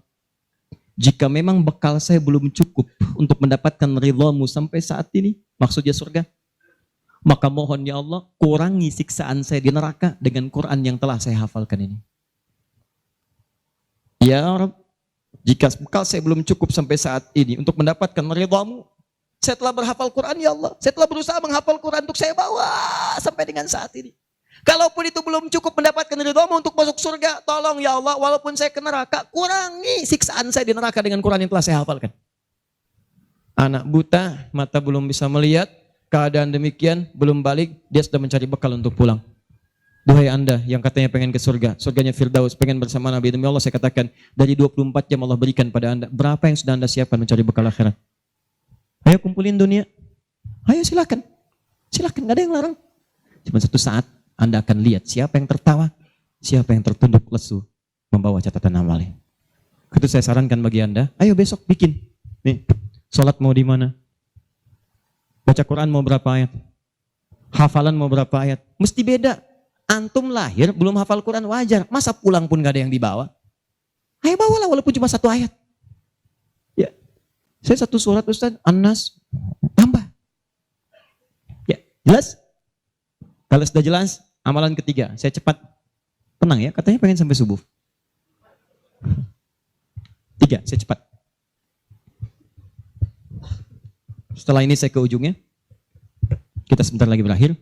jika memang bekal saya belum cukup untuk mendapatkan ridhamu sampai saat ini, maksudnya surga, maka mohon ya Allah, kurangi siksaan saya di neraka dengan Quran yang telah saya hafalkan ini. Ya Rabb, jika bekal saya belum cukup sampai saat ini untuk mendapatkan ridhamu, saya telah berhafal Quran ya Allah. Saya telah berusaha menghafal Quran untuk saya bawa sampai dengan saat ini. Kalaupun itu belum cukup mendapatkan ridhamu untuk masuk surga, tolong ya Allah, walaupun saya ke neraka, kurangi siksaan saya di neraka dengan Quran yang telah saya hafalkan. Anak buta, mata belum bisa melihat, keadaan demikian, belum balik, dia sudah mencari bekal untuk pulang. Duhai Anda yang katanya pengen ke surga, surganya Firdaus, pengen bersama Nabi, demi Allah saya katakan, dari 24 jam Allah berikan pada Anda, berapa yang sudah Anda siapkan mencari bekal akhirat? Ayo kumpulin dunia, ayo silakan, silakan, gak ada yang larang. Cuma satu saat, Anda akan lihat siapa yang tertawa, siapa yang tertunduk lesu, membawa catatan amalnya. Itu saya sarankan bagi Anda, ayo besok bikin. Nih, sholat mau di mana? Baca Quran mau berapa ayat? Hafalan mau berapa ayat? Mesti beda. Antum lahir belum hafal Quran wajar. Masa pulang pun gak ada yang dibawa? Ayo bawalah walaupun cuma satu ayat. Ya, saya satu surat Ustaz, An-Nas, tambah. Ya, jelas? Kalau sudah jelas, amalan ketiga, saya cepat. Tenang ya, katanya pengen sampai subuh. 3, saya cepat. Setelah ini saya ke ujungnya. Kita sebentar lagi berakhir.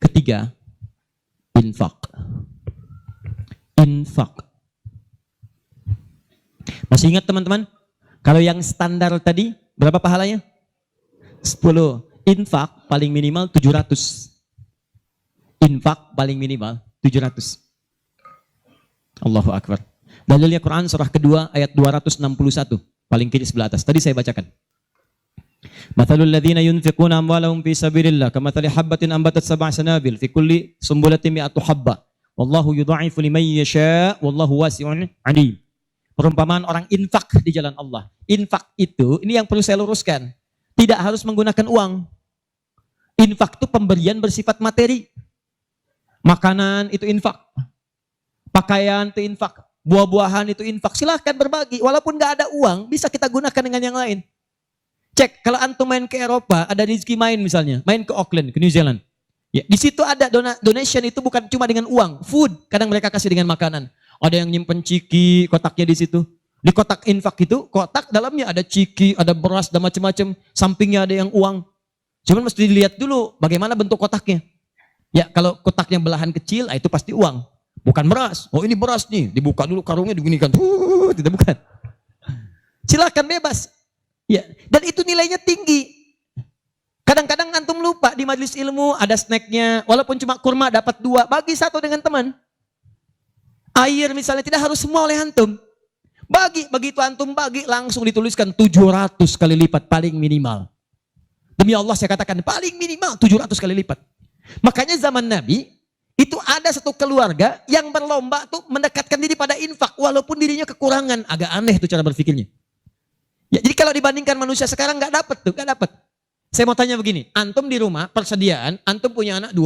Ketiga, infak. Infak. Masih ingat teman-teman? Kalau yang standar tadi, berapa pahalanya? 10. Infak paling minimal 700. Infak paling minimal 700. Allahu Akbar. Dalilnya Quran surah kedua ayat 261. Paling kiri sebelah atas. Tadi saya bacakan. Mathalul ladzina yunfiquna amwalahum fi sabilillah kamathali habbatin ambatat sab'a sanabil fi kulli sumbulatin mi'atu habba. Wallahu yudha'ifu liman yasha' wallahu wasi'un 'alim. Perumpamaan orang infak di jalan Allah. Infak itu, ini yang perlu saya luruskan. Tidak harus menggunakan uang. Infak itu pemberian bersifat materi. Makanan itu infak, pakaian itu infak, buah-buahan itu infak. Silahkan berbagi, walaupun gak ada uang, bisa kita gunakan dengan yang lain. Cek, kalau antum main ke Eropa, ada rezeki main misalnya, main ke Auckland, ke New Zealand. Ya, di situ ada donation itu bukan cuma dengan uang, food. Kadang mereka kasih dengan makanan. Ada yang nyimpen ciki, kotaknya di situ. Di kotak infak itu, kotak dalamnya ada ciki, ada beras, dan macam-macam. Sampingnya ada yang uang. Cuman mesti dilihat dulu bagaimana bentuk kotaknya. Ya, kalau kotaknya belahan kecil, itu pasti uang. Bukan beras. Oh ini beras nih, dibuka dulu karungnya digunikan. Tidak bukan. Silakan bebas. Ya, dan itu nilainya tinggi. Kadang-kadang antum lupa di majelis ilmu ada snacknya, walaupun cuma kurma dapat 2, bagi 1 dengan teman. Air misalnya tidak harus semua oleh antum. Bagi, begitu antum bagi langsung dituliskan 700 kali lipat paling minimal. Demi Allah saya katakan paling minimal 700 kali lipat. Makanya zaman Nabi, itu ada satu keluarga yang berlomba tuh mendekatkan diri pada infak, walaupun dirinya kekurangan. Agak aneh tuh cara berpikirnya. Ya, jadi kalau dibandingkan manusia sekarang gak dapat tuh, gak dapat. Saya mau tanya begini, antum di rumah persediaan, antum punya anak 2.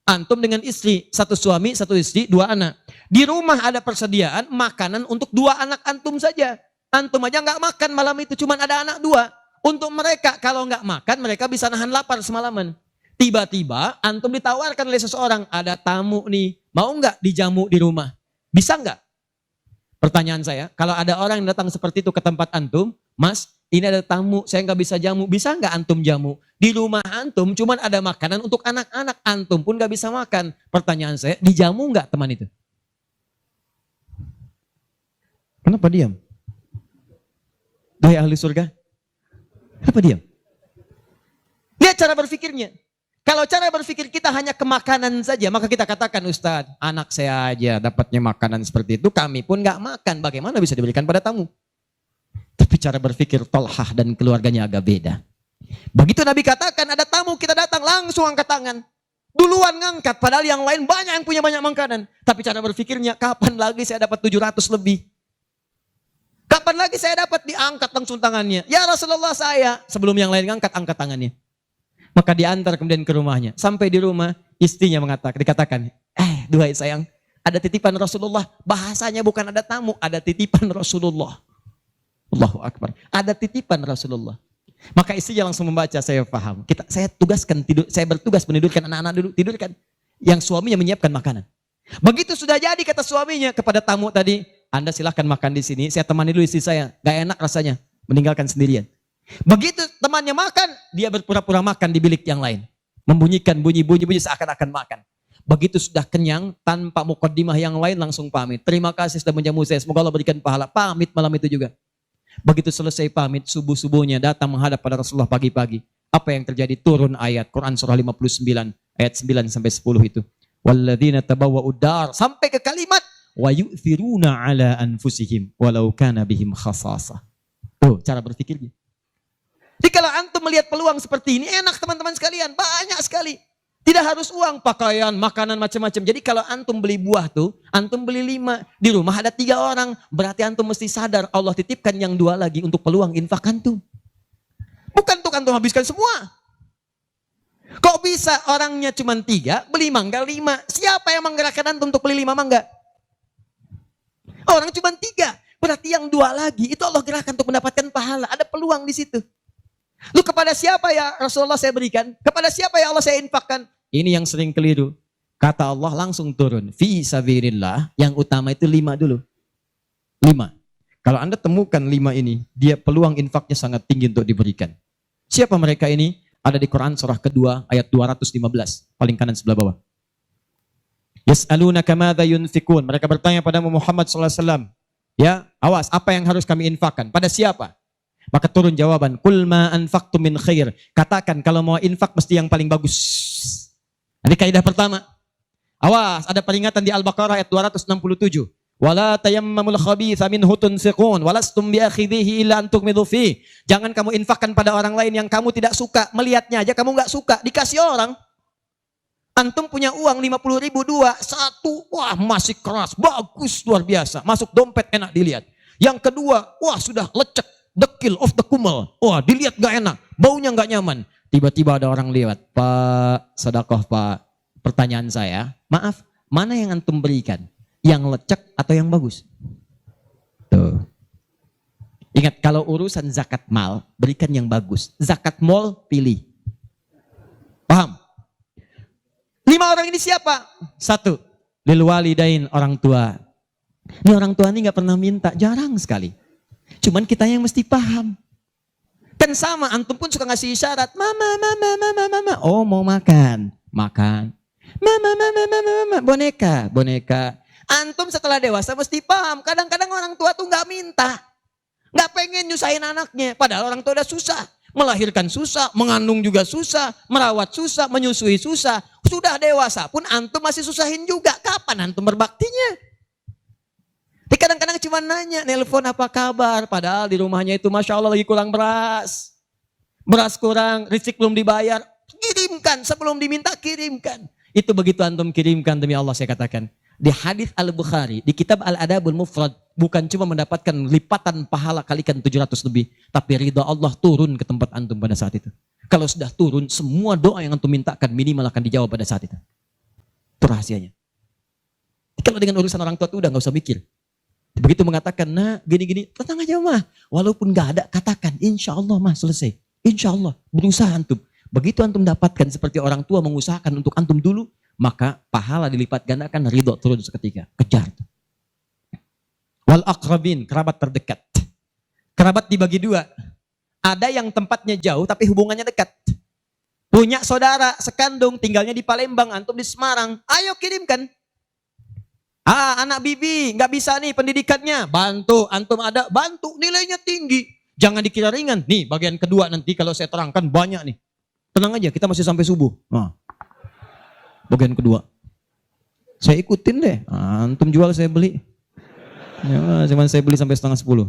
Antum dengan istri, 1 suami, 1 istri, 2 anak. Di rumah ada persediaan makanan untuk 2 anak antum saja. Antum aja gak makan malam itu, cuman ada anak 2. Untuk mereka, kalau gak makan, mereka bisa nahan lapar semalaman. Tiba-tiba antum ditawarkan oleh seseorang, ada tamu nih, mau nggak dijamu di rumah? Bisa nggak? Pertanyaan saya, kalau ada orang yang datang seperti itu ke tempat antum, Mas, ini ada tamu, saya nggak bisa jamu. Bisa nggak antum jamu? Di rumah antum cuman ada makanan untuk anak-anak, antum pun nggak bisa makan. Pertanyaan saya, dijamu nggak teman itu? Kenapa diam? Duhai ahli surga, kenapa diam? Lihat cara berpikirnya. Kalau cara berpikir kita hanya ke makanan saja, maka kita katakan, Ustadz, anak saya aja dapatnya makanan seperti itu, kami pun nggak makan. Bagaimana bisa diberikan pada tamu? Tapi cara berpikir Tolhah dan keluarganya agak beda. Begitu Nabi katakan ada tamu, kita datang langsung angkat tangan. Duluan ngangkat, padahal yang lain banyak yang punya banyak makanan. Tapi cara berpikirnya, kapan lagi saya dapat 700 lebih? Kapan lagi saya dapat diangkat langsung tangannya? Ya Rasulullah saya. Sebelum yang lain ngangkat, angkat tangannya. Maka diantar kemudian ke rumahnya. Sampai di rumah, istrinya dikatakan, duhai sayang, ada titipan Rasulullah. Bahasanya bukan ada tamu, ada titipan Rasulullah. Allahu Akbar. Ada titipan Rasulullah. Maka istrinya langsung membaca, saya paham. Saya bertugas menidurkan anak-anak dulu, tidurkan. Yang suaminya menyiapkan makanan. Begitu sudah jadi kata suaminya kepada tamu tadi, Anda silahkan makan di sini, saya temani dulu istri saya. Gak enak rasanya, meninggalkan sendirian. Begitu temannya makan, dia berpura-pura makan di bilik yang lain. Membunyikan bunyi-bunyi seakan-akan makan. Begitu sudah kenyang, tanpa mukaddimah yang lain langsung pamit. Terima kasih sudah menjamu saya, semoga Allah berikan pahala. Pamit malam itu juga. Begitu selesai pamit, subuh-subuhnya datang menghadap pada Rasulullah pagi-pagi. Apa yang terjadi? Turun ayat Quran surah 59 ayat 9 sampai 10 itu. Walladzina tabawwa'ud dar sampai ke kalimat wa yu'thiruna ala anfusihim walau kana bihim khasasah. Tuh cara berpikirnya. Jadi kalau antum melihat peluang seperti ini, enak teman-teman sekalian, banyak sekali. Tidak harus uang, pakaian, makanan, macam-macam. Jadi kalau antum beli buah tuh, antum beli 5. Di rumah ada 3 orang. Berarti antum mesti sadar, Allah titipkan yang 2 lagi untuk peluang infak antum. Bukan untuk antum habiskan semua. Kok bisa orangnya cuma 3, beli mangga 5. Siapa yang menggerakkan antum untuk beli 5 mangga? Orang cuma 3. Berarti yang 2 lagi, itu Allah gerakkan untuk mendapatkan pahala. Ada peluang di situ. Lu kepada siapa ya Rasulullah saya berikan? Kepada siapa ya Allah saya infakkan? Ini yang sering keliru. Kata Allah langsung turun. Fi sabilillah. Yang utama itu 5 dulu. 5. Kalau Anda temukan 5 ini, dia peluang infaknya sangat tinggi untuk diberikan. Siapa mereka ini? Ada di Quran surah kedua ayat 215. Paling kanan sebelah bawah. Yas'alunaka madza yunfikun. Mereka bertanya pada Muhammad SAW. Ya, awas, apa yang harus kami infakkan? Pada siapa? Maka turun jawaban, kul ma anfaqtum min khair. Katakan kalau mau infak mesti yang paling bagus. Ini kaidah pertama. Awas, ada peringatan di Al-Baqarah ayat 267. Wala tayammamul khabitha minhu tunfiqun walastum biakhidhihi illa an tughmidu fi. Jangan kamu infakkan pada orang lain yang kamu tidak suka. Melihatnya aja kamu enggak suka, dikasih orang. Antum punya uang 50.000 2, 1, wah masih keras, bagus, luar biasa. Masuk dompet enak dilihat. Yang kedua, wah sudah lecek. Dekil of the kumel. Wah dilihat gak enak. Baunya gak nyaman. Tiba-tiba ada orang lewat. Pak, sedekah Pak. Pertanyaan saya. Maaf, mana yang antum berikan? Yang lecek atau yang bagus? Tuh. Ingat kalau urusan zakat mal, berikan yang bagus. Zakat mal, pilih. Paham? 5 orang ini siapa? 1. Lil walidain, orang tua. Ini orang tua ini gak pernah minta. Jarang sekali. Cuman kita yang mesti paham. Kan sama, antum pun suka ngasih isyarat. Mama. Oh mau makan. Makan. Mama. Boneka. Antum setelah dewasa mesti paham. Kadang-kadang orang tua tuh gak minta. Gak pengen nyusahin anaknya. Padahal orang tua udah susah. Melahirkan susah, mengandung juga susah, merawat susah, menyusui susah. Sudah dewasa pun antum masih susahin juga. Kapan antum berbaktinya? Kadang-kadang cuma nanya, nelpon apa kabar. Padahal di rumahnya itu Masya Allah lagi kurang beras. Beras kurang, listrik belum dibayar. Kirimkan, sebelum diminta kirimkan. Itu begitu antum kirimkan demi Allah saya katakan. Di hadis Al-Bukhari, di kitab Al-Adabul Mufrad. Bukan cuma mendapatkan lipatan pahala kalikan 700 lebih. Tapi ridha Allah turun ke tempat antum pada saat itu. Kalau sudah turun, semua doa yang antum mintakan minimal akan dijawab pada saat itu. Itu rahasianya. Kalau dengan urusan orang tua itu udah gak usah mikir. Begitu mengatakan, nah gini-gini, tenang aja mah. Walaupun gak ada, katakan, insya Allah mah selesai. Insya Allah, berusaha antum. Begitu antum dapatkan seperti orang tua mengusahakan untuk antum dulu, maka pahala dilipat gandakan, ridho turun seketika. Kejar. Wal aqrabin, kerabat terdekat. Kerabat dibagi dua. Ada yang tempatnya jauh tapi hubungannya dekat. Punya saudara sekandung tinggalnya di Palembang, antum di Semarang. Ayo kirimkan. Anak bibi nggak bisa nih pendidikannya. Bantu, antum ada, bantu, nilainya tinggi. Jangan dikira ringan. Nih bagian kedua nanti kalau saya terangkan banyak nih. Tenang aja, kita masih sampai subuh. Nah, bagian kedua. Saya ikutin deh. Antum jual saya beli. Ya, cuman saya beli sampai 9:30.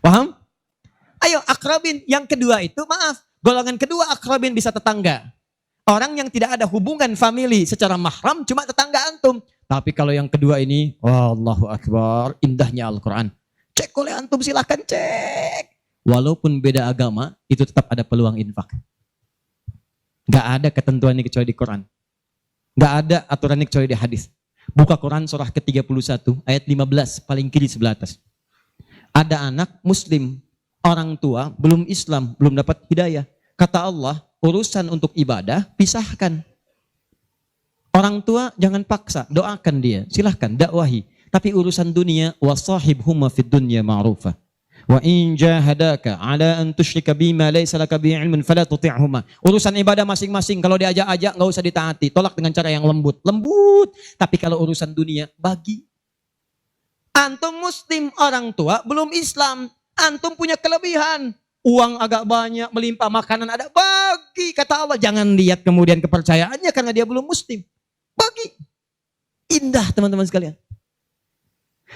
Paham? Ayo akrabin. Yang kedua itu maaf. Golongan kedua akrabin bisa tetangga. Orang yang tidak ada hubungan famili secara mahram cuma tetangga antum. Tapi kalau yang kedua ini, Allahu Akbar, indahnya Al-Quran. Cek oleh antum, silahkan cek. Walaupun beda agama, itu tetap ada peluang infak. Gak ada ketentuan ini kecuali di Quran. Gak ada aturan ini kecuali di hadis. Buka Quran surah ke-31 ayat 15 paling kiri sebelah atas. Ada anak muslim, orang tua belum Islam, belum dapat hidayah. Kata Allah, urusan untuk ibadah pisahkan. Orang tua jangan paksa, doakan dia, silahkan dakwahi. Tapi urusan dunia, wasahibhuma fid dunya ma'rufa. Wa in jahadaka ala an tusyrika bima laysa laka bihi ilmun fala tuti'huma. Urusan ibadah masing-masing, kalau diajak-ajak enggak usah ditaati, tolak dengan cara yang lembut. Lembut. Tapi kalau urusan dunia, bagi. Antum muslim, orang tua belum Islam, antum punya kelebihan. Uang agak banyak, melimpah, makanan ada, bagi. Kata Allah, jangan lihat kemudian kepercayaannya karena dia belum muslim. Bagi. Indah teman-teman sekalian.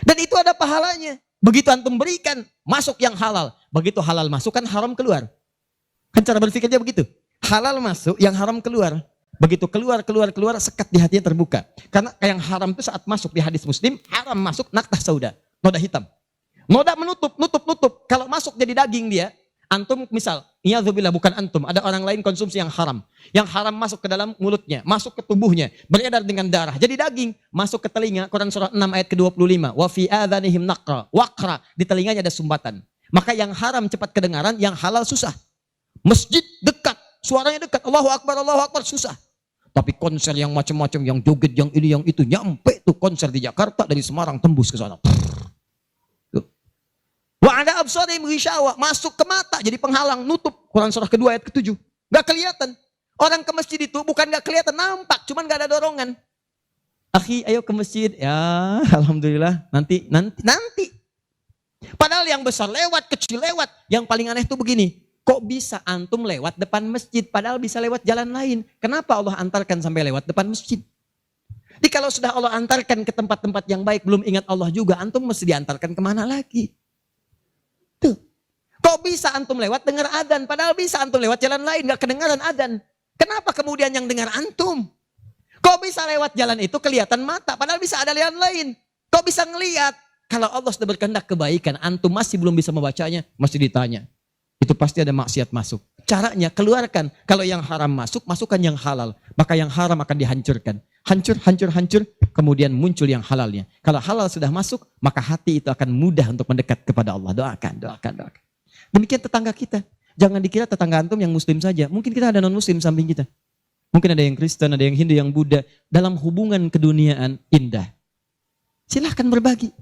Dan itu ada pahalanya. Begitu antum berikan, masuk yang halal. Begitu halal masuk kan haram keluar. Kan cara berpikirnya begitu. Halal masuk, yang haram keluar. Begitu keluar, sekat di hatinya terbuka. Karena yang haram itu saat masuk di hadis muslim, haram masuk naktah sauda, noda hitam. Noda menutup. Kalau masuk jadi daging dia, antum misal, iyadzubillah bukan antum, ada orang lain konsumsi yang haram. Yang haram masuk ke dalam mulutnya, masuk ke tubuhnya, beredar dengan darah. Jadi daging, masuk ke telinga, Quran surah 6 ayat ke-25. Wa fi adhanihim naqra, waqra, di telinganya ada sumbatan. Maka yang haram cepat kedengaran, yang halal susah. Masjid dekat, suaranya dekat, Allahu Akbar, susah. Tapi konser yang macam-macam, yang joget, yang ini, yang itu, nyampe tuh konser di Jakarta, dari Semarang tembus ke sana. Wa ada absarihim ghishawa, masuk ke mata jadi penghalang, nutup. Quran surah kedua ayat ke-7. Gak kelihatan. Orang ke masjid itu bukan gak kelihatan, nampak, cuman gak ada dorongan. Akhi, ayo ke masjid. Ya, alhamdulillah, nanti. Padahal yang besar lewat, kecil lewat. Yang paling aneh itu begini. Kok bisa antum lewat depan masjid padahal bisa lewat jalan lain? Kenapa Allah antarkan sampai lewat depan masjid? Jadi kalau sudah Allah antarkan ke tempat-tempat yang baik, belum ingat Allah juga, antum mesti diantarkan kemana lagi? Tuh. Kok bisa antum lewat dengar adzan, padahal bisa antum lewat jalan lain, gak kedengaran adzan. Kenapa kemudian yang dengar antum? Kok bisa lewat jalan itu kelihatan mata, padahal bisa ada jalan lain. Kok bisa ngelihat? Kalau Allah sudah berkehendak kebaikan, antum masih belum bisa membacanya, masih ditanya. Itu pasti ada maksiat masuk. Caranya keluarkan. Kalau yang haram masuk, masukkan yang halal. Maka yang haram akan dihancurkan. Hancur. Kemudian muncul yang halalnya. Kalau halal sudah masuk, maka hati itu akan mudah untuk mendekat kepada Allah. Doakan. Demikian tetangga kita. Jangan dikira tetangga antum yang muslim saja. Mungkin kita ada non-muslim samping kita. Mungkin ada yang Kristen, ada yang Hindu, yang Buddha. Dalam hubungan keduniaan indah. Silahkan berbagi.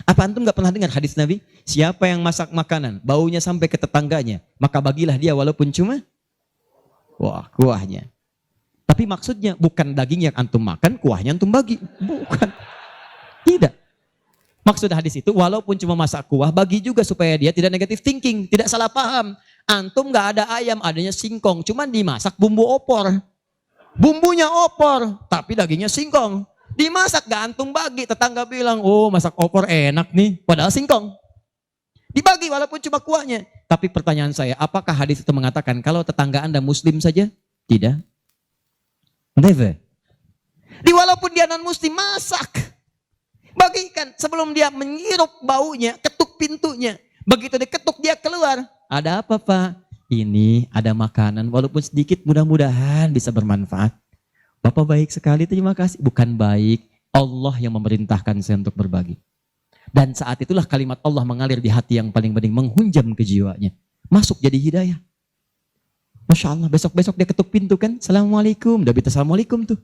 Apa antum gak pernah dengar hadis Nabi? Siapa yang masak makanan, baunya sampai ke tetangganya, maka bagilah dia walaupun cuma kuahnya. Tapi maksudnya bukan daging yang antum makan, kuahnya antum bagi. Bukan. Tidak. Maksud hadis itu walaupun cuma masak kuah, bagi juga supaya dia tidak negatif thinking, tidak salah paham. Antum gak ada ayam, adanya singkong, cuman dimasak bumbu opor. Bumbunya opor, tapi dagingnya singkong. Dimasak gak antum bagi, tetangga bilang, oh masak opor enak nih, padahal singkong. Dibagi walaupun cuma kuahnya. Tapi pertanyaan saya, apakah hadis itu mengatakan kalau tetangga anda muslim saja? Tidak. Never. Walaupun dia non muslim, masak. Bagikan sebelum dia menghirup baunya, ketuk pintunya. Begitu diketuk dia keluar. Ada apa Pak? Ini ada makanan, walaupun sedikit mudah-mudahan bisa bermanfaat. Bapak baik sekali, terima kasih. Bukan baik, Allah yang memerintahkan saya untuk berbagi. Dan saat itulah kalimat Allah mengalir di hati yang paling bening, menghunjam ke jiwanya. Masuk jadi hidayah. Masya Allah, besok-besok dia ketuk pintu kan, Assalamualaikum. Udah minta Assalamualaikum tuh.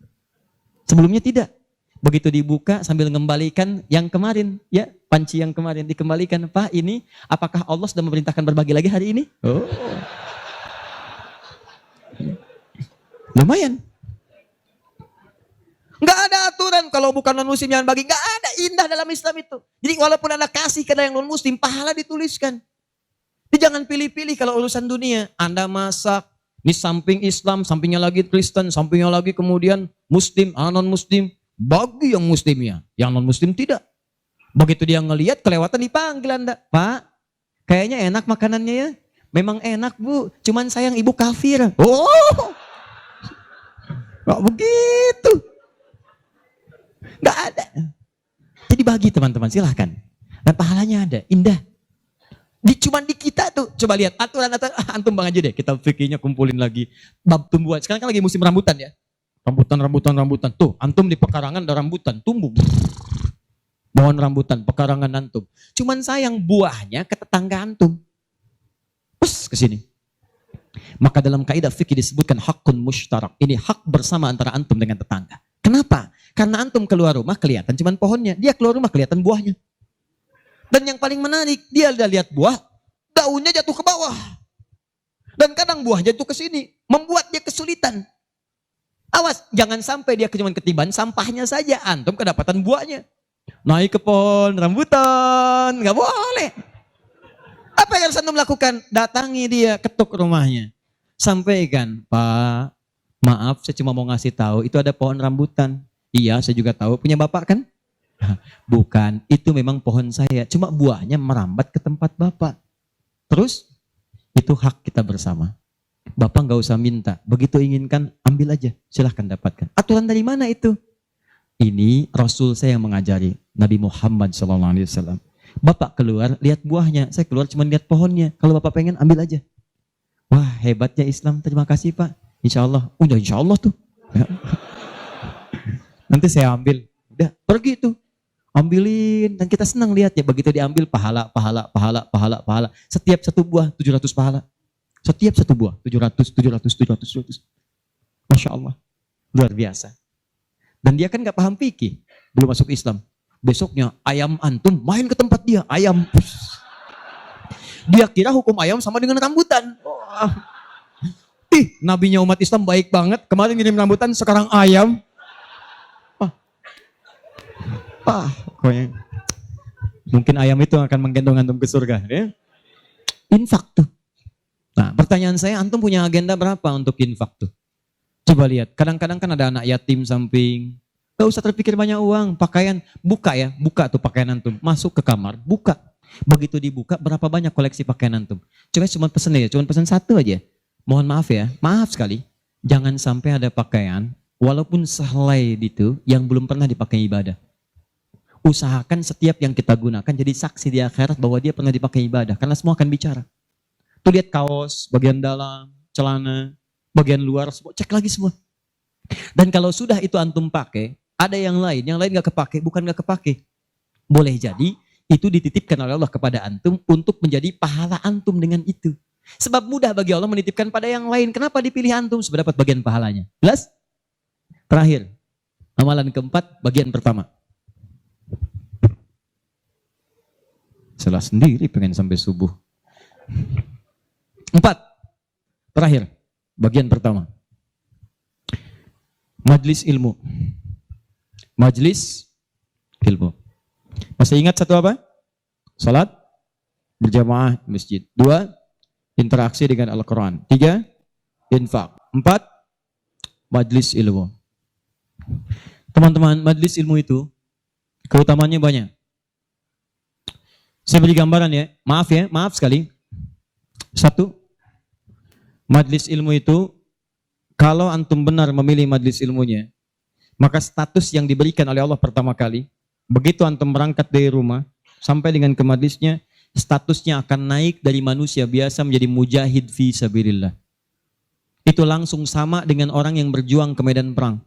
Sebelumnya tidak. Begitu dibuka sambil mengembalikan yang kemarin, ya panci yang kemarin dikembalikan. Pak, ini apakah Allah sudah memerintahkan berbagi lagi hari ini? Oh, lumayan. Nggak ada aturan kalau bukan non muslim jangan bagi. Nggak ada, indah dalam Islam itu. Jadi walaupun Anda kasih ke yang non muslim, pahala dituliskan. Jadi jangan pilih-pilih kalau urusan dunia. Anda masak, di samping Islam, sampingnya lagi Kristen, sampingnya lagi kemudian muslim, non muslim. Bagi yang muslimnya, yang non muslim tidak. Begitu dia ngelihat kelewatan dipanggil Anda. Pak, kayaknya enak makanannya ya. Memang enak Bu, cuman sayang ibu kafir. Oh, nggak begitu. Nggak ada. Jadi bagi teman-teman, silahkan. Dan pahalanya ada, indah. Cuman di kita tuh, coba lihat aturan antum bang aja deh, kita fikirnya kumpulin lagi. Bab tumbuhan, sekarang kan lagi musim rambutan ya. Rambutan. Tuh, antum di pekarangan ada rambutan, tumbuh. Pohon rambutan, pekarangan antum. Cuman sayang buahnya ke tetangga antum. Pus ke sini. Maka dalam kaidah fikih disebutkan hakun mushtarak. Ini hak bersama antara antum dengan tetangga. Kenapa? Karena antum keluar rumah kelihatan cuman pohonnya, dia keluar rumah kelihatan buahnya. Dan yang paling menarik, dia udah lihat buah, daunnya jatuh ke bawah. Dan kadang buah jatuh ke sini, membuat dia kesulitan. Awas, jangan sampai dia cuma ketiban sampahnya saja, antum kedapatan buahnya. Naik ke pohon rambutan, nggak boleh. Apa yang harus antum lakukan? Datangi dia, ketuk rumahnya. Sampaikan, Pak, maaf saya cuma mau ngasih tahu, itu ada pohon rambutan. Iya, saya juga tahu, punya bapak kan? Bukan, itu memang pohon saya, cuma buahnya merambat ke tempat bapak. Terus, itu hak kita bersama. Bapak nggak usah minta, begitu inginkan ambil aja, silahkan dapatkan. Aturan dari mana itu? Ini Rasul saya yang mengajari, Nabi Muhammad SAW. Bapak keluar lihat buahnya, saya keluar cuma lihat pohonnya. Kalau bapak pengen ambil aja. Wah hebatnya Islam, terima kasih Pak. Insya Allah, udah insya Allah tuh. Nanti saya ambil, udah pergi tuh, ambilin dan kita senang lihat ya. Begitu diambil pahala. Setiap satu buah 700 pahala. Setiap satu buah, 700. Masya Allah, luar biasa. Dan dia kan gak paham fikih, belum masuk Islam. Besoknya ayam antum main ke tempat dia, ayam. Dia kira hukum ayam sama dengan rambutan. Oh. Nabinya umat Islam baik banget, kemarin ngirim rambutan, sekarang ayam. Pokoknya. Mungkin ayam itu akan menggendong antum ke surga. Ya? Infak tuh. Nah, pertanyaan saya, antum punya agenda berapa untuk infak tuh? Coba lihat, kadang-kadang kan ada anak yatim samping. Gak usah terpikir banyak uang, pakaian, buka tuh pakaian antum. Masuk ke kamar, buka. Begitu dibuka, berapa banyak koleksi pakaian antum? Coba cuma pesen satu aja. Mohon maaf ya, maaf sekali. Jangan sampai ada pakaian, walaupun sehelai itu, yang belum pernah dipakai ibadah. Usahakan setiap yang kita gunakan jadi saksi di akhirat bahwa dia pernah dipakai ibadah. Karena semua akan bicara. Tuh lihat kaos, bagian dalam, celana, bagian luar, cek lagi semua. Dan kalau sudah itu antum pakai, ada yang lain gak kepake, bukan gak kepake. Boleh jadi itu dititipkan oleh Allah kepada antum untuk menjadi pahala antum dengan itu. Sebab mudah bagi Allah menitipkan pada yang lain. Kenapa dipilih antum supaya dapat bagian pahalanya? Jelas? Terakhir, amalan keempat, bagian pertama. Salah sendiri pengen sampai subuh. 4. Terakhir, bagian pertama. Majlis ilmu. Majlis ilmu. Masih ingat satu apa? Salat berjamaah di masjid. 2. Interaksi dengan Al-Quran. 3. Infak. 4. Majlis ilmu. Teman-teman, majlis ilmu itu keutamaannya banyak. Saya beri gambaran ya, maaf sekali. 1. Majlis ilmu itu, kalau antum benar memilih majlis ilmunya, maka status yang diberikan oleh Allah pertama kali, begitu antum berangkat dari rumah, sampai dengan ke majlisnya, statusnya akan naik dari manusia biasa menjadi mujahid fi sabilillah. Itu langsung sama dengan orang yang berjuang ke medan perang.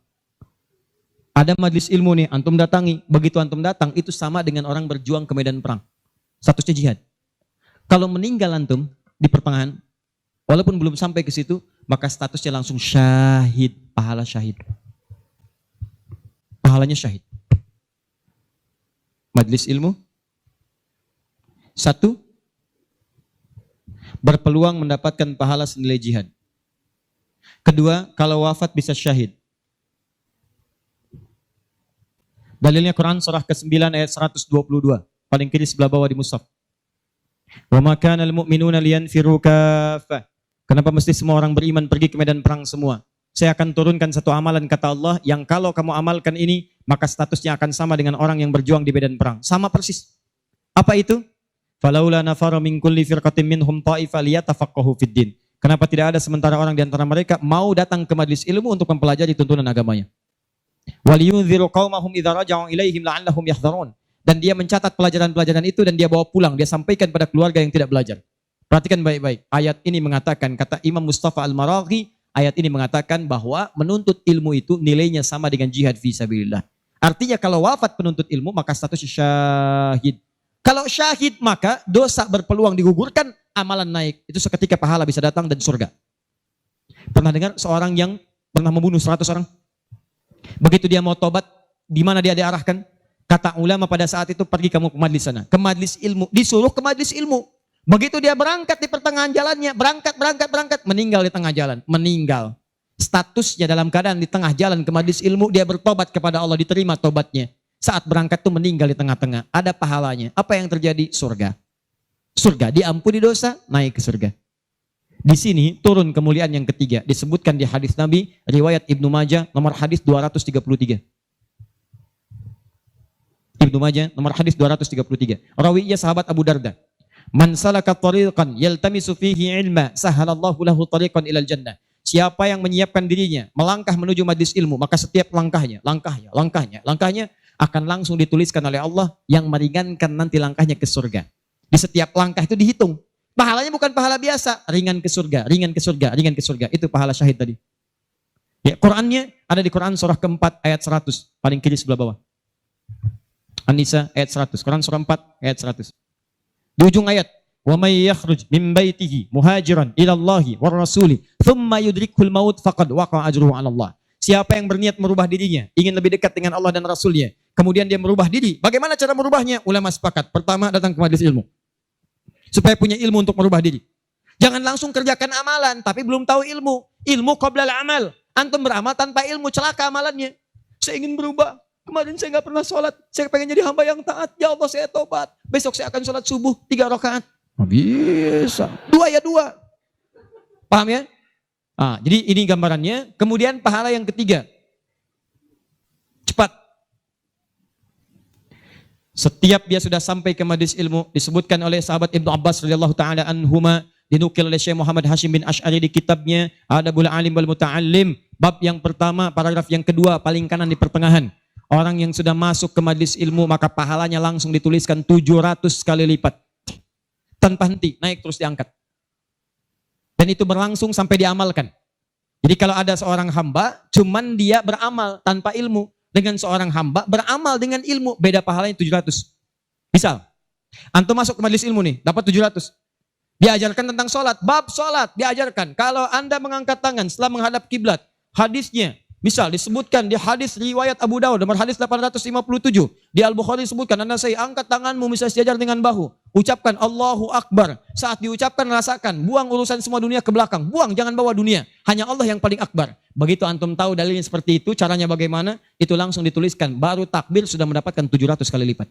Ada majlis ilmu nih, antum datangi, begitu antum datang, itu sama dengan orang berjuang ke medan perang. Statusnya jihad. Kalau meninggal antum di pertengahan, walaupun belum sampai ke situ, maka statusnya langsung syahid, pahala syahid. Pahalanya syahid. Majelis ilmu. Satu, berpeluang mendapatkan pahala senilai jihad. Kedua, kalau wafat bisa syahid. Dalilnya Quran surah ke-9 ayat 122. Paling kiri sebelah bawah di mushaf. Wa ma kana al-mu'minuna liyanfiru kaffah. Kenapa mesti semua orang beriman pergi ke medan perang semua? Saya akan turunkan satu amalan kata Allah yang kalau kamu amalkan ini maka statusnya akan sama dengan orang yang berjuang di medan perang. Sama persis. Apa itu? Falaula nafara min kulli firqatin minhum ta'ifa liyatafaqahu fid din. Kenapa tidak ada sementara orang di antara mereka mau datang ke majelis ilmu untuk mempelajari tuntunan agamanya? Waliyunziru qaumahum idza raja'u ilaihim la'allahum yahdharun. Dan dia mencatat pelajaran-pelajaran itu dan dia bawa pulang, dia sampaikan pada keluarga yang tidak belajar. Perhatikan baik-baik. Ayat ini mengatakan, kata Imam Mustafa Al-Maraghi, ayat ini mengatakan bahwa menuntut ilmu itu nilainya sama dengan jihad fi sabilillah. Artinya kalau wafat penuntut ilmu maka statusnya syahid. Kalau syahid maka dosa berpeluang digugurkan, amalan naik. Itu seketika pahala bisa datang dan surga. Pernah dengar seorang yang pernah membunuh 100 orang? Begitu dia mau tobat, di mana dia diarahkan? Kata ulama pada saat itu, pergi kamu ke majlis sana. Ke majlis ilmu. Disuruh ke majlis ilmu. Begitu dia berangkat di pertengahan jalannya, berangkat, meninggal di tengah jalan. Meninggal. Statusnya dalam keadaan di tengah jalan ke majlis ilmu, dia bertobat kepada Allah, diterima tobatnya. Saat berangkat tuh meninggal di tengah-tengah. Ada pahalanya. Apa yang terjadi? Surga. Surga. Diampuni dosa, naik ke surga. Di sini turun kemuliaan yang ketiga. Disebutkan di hadis Nabi, riwayat Ibnu Majah, nomor hadis 233. Ibnu Majah, nomor hadis 233. Rawinya sahabat Abu Darda. Man salaka tariqan yaltamisu fihi ilma, sahalallahu lahu tariqan ilal jannah. Siapa yang menyiapkan dirinya, melangkah menuju majlis ilmu, maka setiap langkahnya akan langsung dituliskan oleh Allah yang meringankan nanti langkahnya ke surga. Di setiap langkah itu dihitung. Pahalanya bukan pahala biasa, ringan ke surga, ringan ke surga, ringan ke surga. Itu pahala syahid tadi. Ya, Qurannya ada di Quran surah keempat ayat 100, paling kiri sebelah bawah. An-Nisa ayat 100, Quran surah 4 ayat 100. Di ujung ayat, wa may yakhruj min baitihi muhajiran ila Allahi war rasuli thumma yudrikul maut faqad waqa'a ajruhu 'ala Allah. Siapa yang berniat merubah dirinya, ingin lebih dekat dengan Allah dan Rasulnya, kemudian dia merubah diri. Bagaimana cara merubahnya? Ulama sepakat. Pertama, datang ke majelis ilmu. Supaya punya ilmu untuk merubah diri. Jangan langsung kerjakan amalan, tapi belum tahu ilmu. Ilmu qoblal amal. Antum beramal tanpa ilmu, celaka amalannya. Saya ingin berubah. Kemarin saya nggak pernah sholat. Saya pengen jadi hamba yang taat. Ya Allah, saya tobat. Besok saya akan sholat subuh 3 rakaat. Bisa. 2 ya 2. Paham ya? Jadi ini gambarannya. Kemudian pahala yang ketiga. Cepat. Setiap dia sudah sampai ke majlis ilmu, disebutkan oleh sahabat Ibnu Abbas radhiyallahu taala anhuma, dinukil oleh Syekh Muhammad Hashim bin Asy'ari di kitabnya Adabul Alim wal Muta'allim, bab yang pertama, paragraf yang kedua, paling kanan di pertengahan. Orang yang sudah masuk ke majlis ilmu maka pahalanya langsung dituliskan 700 kali lipat. Tanpa henti, naik terus diangkat. Dan itu berlangsung sampai diamalkan. Jadi kalau ada seorang hamba, cuman dia beramal tanpa ilmu. Dengan seorang hamba beramal dengan ilmu, beda pahalanya 700. Misal, antum masuk ke majelis ilmu nih, dapat 700. Diajarkan tentang sholat, bab sholat diajarkan. Kalau anda mengangkat tangan setelah menghadap kiblat, hadisnya, misal disebutkan di hadis riwayat Abu Dawud, nomor hadis 857. Di Al-Bukhari disebutkan, anda saya angkat tanganmu misal sejajar dengan bahu. Ucapkan Allahu Akbar. Saat diucapkan rasakan, buang urusan semua dunia ke belakang. Buang, jangan bawa dunia. Hanya Allah yang paling akbar. Begitu antum tahu dalilnya seperti itu, caranya bagaimana, itu langsung dituliskan. Baru takbir sudah mendapatkan 700 kali lipat.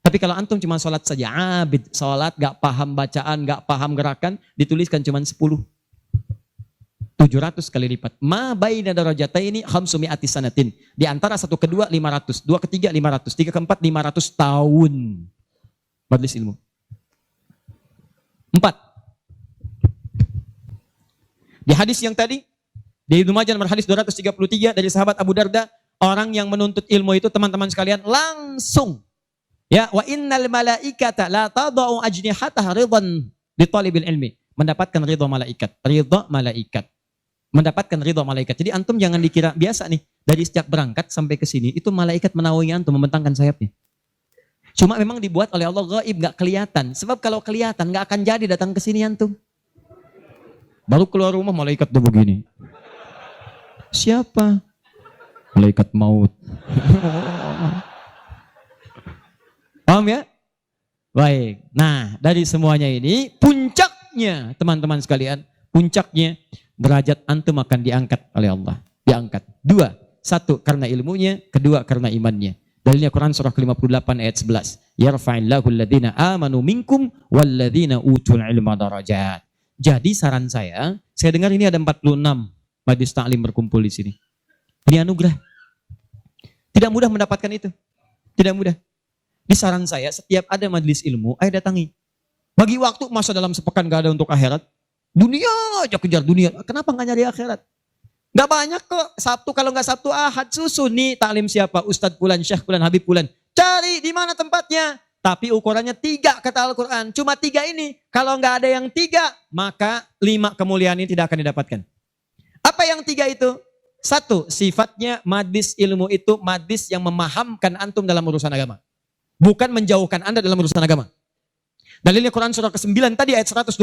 Tapi kalau antum cuma sholat saja, abid, sholat, gak paham bacaan, gak paham gerakan, dituliskan cuma 10. 700 kali lipat. Ma baina darajataini khamsumi'ati sanatin. Di antara satu kedua 500, dua ketiga 500, tiga keempat 500 tahun. Majelis ilmu. 4. Di hadis yang tadi, di Ibnu Majah nomor hadis 233 dari sahabat Abu Darda, orang yang menuntut ilmu itu teman-teman sekalian langsung, ya, wa innal malaikata la tadau ajnihataha ridwan li talibil ilmi, mendapatkan ridha malaikat, mendapatkan ridha malaikat. Jadi antum jangan dikira biasa nih, dari sejak berangkat sampai ke sini itu malaikat menaungi antum, membentangkan sayapnya. Cuma memang dibuat oleh Allah gaib, gak kelihatan. Sebab kalau kelihatan gak akan jadi datang ke sini antum. Baru keluar rumah malaikat udah begini. Siapa? Malaikat maut. Paham ya? Baik. Nah, dari semuanya ini puncaknya teman-teman sekalian, puncaknya derajat antum akan diangkat oleh Allah. Diangkat. Dua. Satu karena ilmunya, kedua karena imannya. Dalilnya Quran surah ke-58 ayat 11. Yarfa'illahu alladhina amanu minkum walladhina utul ilma darajat. Jadi saran saya dengar ini ada 46 majlis taklim berkumpul di sini. Ini anugerah. Tidak mudah mendapatkan itu. Tidak mudah. Di saran saya, setiap ada majelis ilmu, ayo datangi. Bagi waktu masa dalam sepekan gak ada untuk akhirat. Dunia aja kejar dunia. Kenapa gak nyari akhirat? Gak banyak kok. Sabtu kalau gak Sabtu Ahad susun nih taklim siapa? Ustadz Fulan, Syekh Fulan, Habib Fulan. Cari di mana tempatnya. Tapi ukurannya 3 kata Al-Quran. Cuma 3 ini. Kalau gak ada yang 3, maka 5 kemuliaan ini tidak akan didapatkan. Apa yang 3 itu? 1, sifatnya majlis ilmu itu majlis yang memahamkan antum dalam urusan agama. Bukan menjauhkan Anda dalam urusan agama. Dalilnya Quran surah ke-9 tadi ayat 122.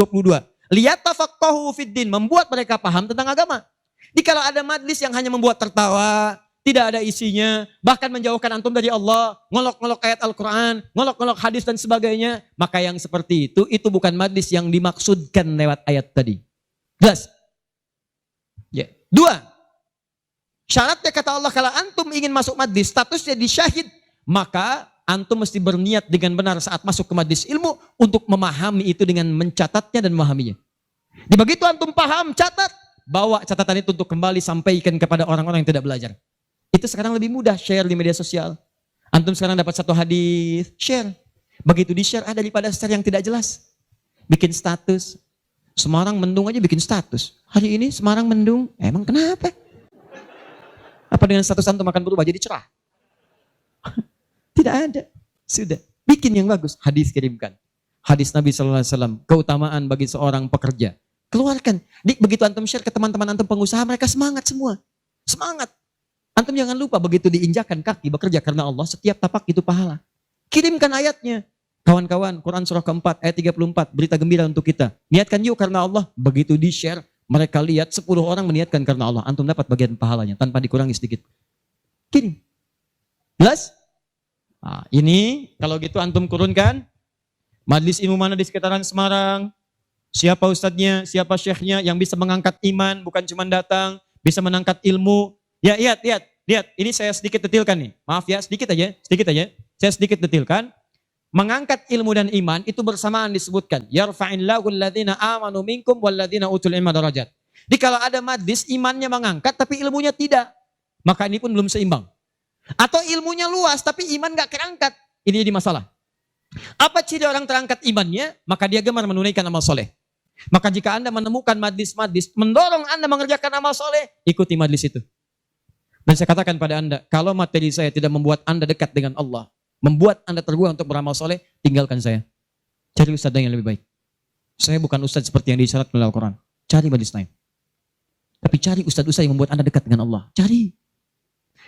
Liyatafaqahu fiddin, membuat mereka paham tentang agama. Jadi kalau ada majlis yang hanya membuat tertawa, tidak ada isinya, bahkan menjauhkan antum dari Allah, ngolok-ngolok ayat Al-Quran, ngolok-ngolok hadis dan sebagainya, maka yang seperti itu bukan majlis yang dimaksudkan lewat ayat tadi. Jelas? Ya. 2. Syaratnya kata Allah, kalau antum ingin masuk majlis, statusnya disyahid, maka antum mesti berniat dengan benar saat masuk ke majlis ilmu untuk memahami itu dengan mencatatnya dan memahaminya. Di begitu antum paham, catat, bawa catatan itu untuk kembali sampaikan kepada orang-orang yang tidak belajar. Itu sekarang lebih mudah, share di media sosial. Antum sekarang dapat satu hadis, share. Begitu di-share ada daripada share yang tidak jelas. Bikin status. Semarang mendung aja bikin status. Hari ini Semarang mendung, emang kenapa? Apa dengan status antum akan berubah jadi cerah? Tidak ada. Sudah. Bikin yang bagus. Hadis kirimkan. Hadis Nabi SAW. Keutamaan bagi seorang pekerja. Keluarkan. Begitu antum share ke teman-teman antum pengusaha, mereka semangat semua. Semangat. Antum jangan lupa begitu diinjakan kaki bekerja karena Allah, setiap tapak itu pahala. Kirimkan ayatnya. Kawan-kawan, Quran surah keempat ayat 34. Berita gembira untuk kita. Niatkan yuk karena Allah. Begitu di-share, mereka lihat 10 orang meniatkan karena Allah. Antum dapat bagian pahalanya tanpa dikurangi sedikit. Kirim. Jelas? Nah, ini kalau gitu antum kurunkan majlis ilmu mana di sekitaran Semarang, siapa ustadznya, siapa syekhnya yang bisa mengangkat iman, bukan cuma datang, bisa mengangkat ilmu. Ya, lihat. Ini saya sedikit detilkan nih. Maaf ya, sedikit aja. Saya sedikit detilkan. Mengangkat ilmu dan iman itu bersamaan disebutkan. Yarfa'illahu alladhina amanu minkum walladhina utul ilma darajat. Jadi kalau ada majlis imannya mengangkat tapi ilmunya tidak, maka ini pun belum seimbang. Atau ilmunya luas tapi iman gak terangkat. Ini jadi masalah. Apa ciri orang terangkat imannya? Maka dia gemar menunaikan amal soleh. Maka jika Anda menemukan majlis-majlis mendorong Anda mengerjakan amal soleh, ikuti majlis itu. Dan saya katakan pada Anda, kalau materi saya tidak membuat Anda dekat dengan Allah, membuat Anda terbuka untuk beramal soleh, tinggalkan saya. Cari ustadz yang lebih baik. Saya bukan ustadz seperti yang disyarat oleh Al-Quran. Cari majlis lain. Tapi cari ustadz-ustadz yang membuat Anda dekat dengan Allah. Cari.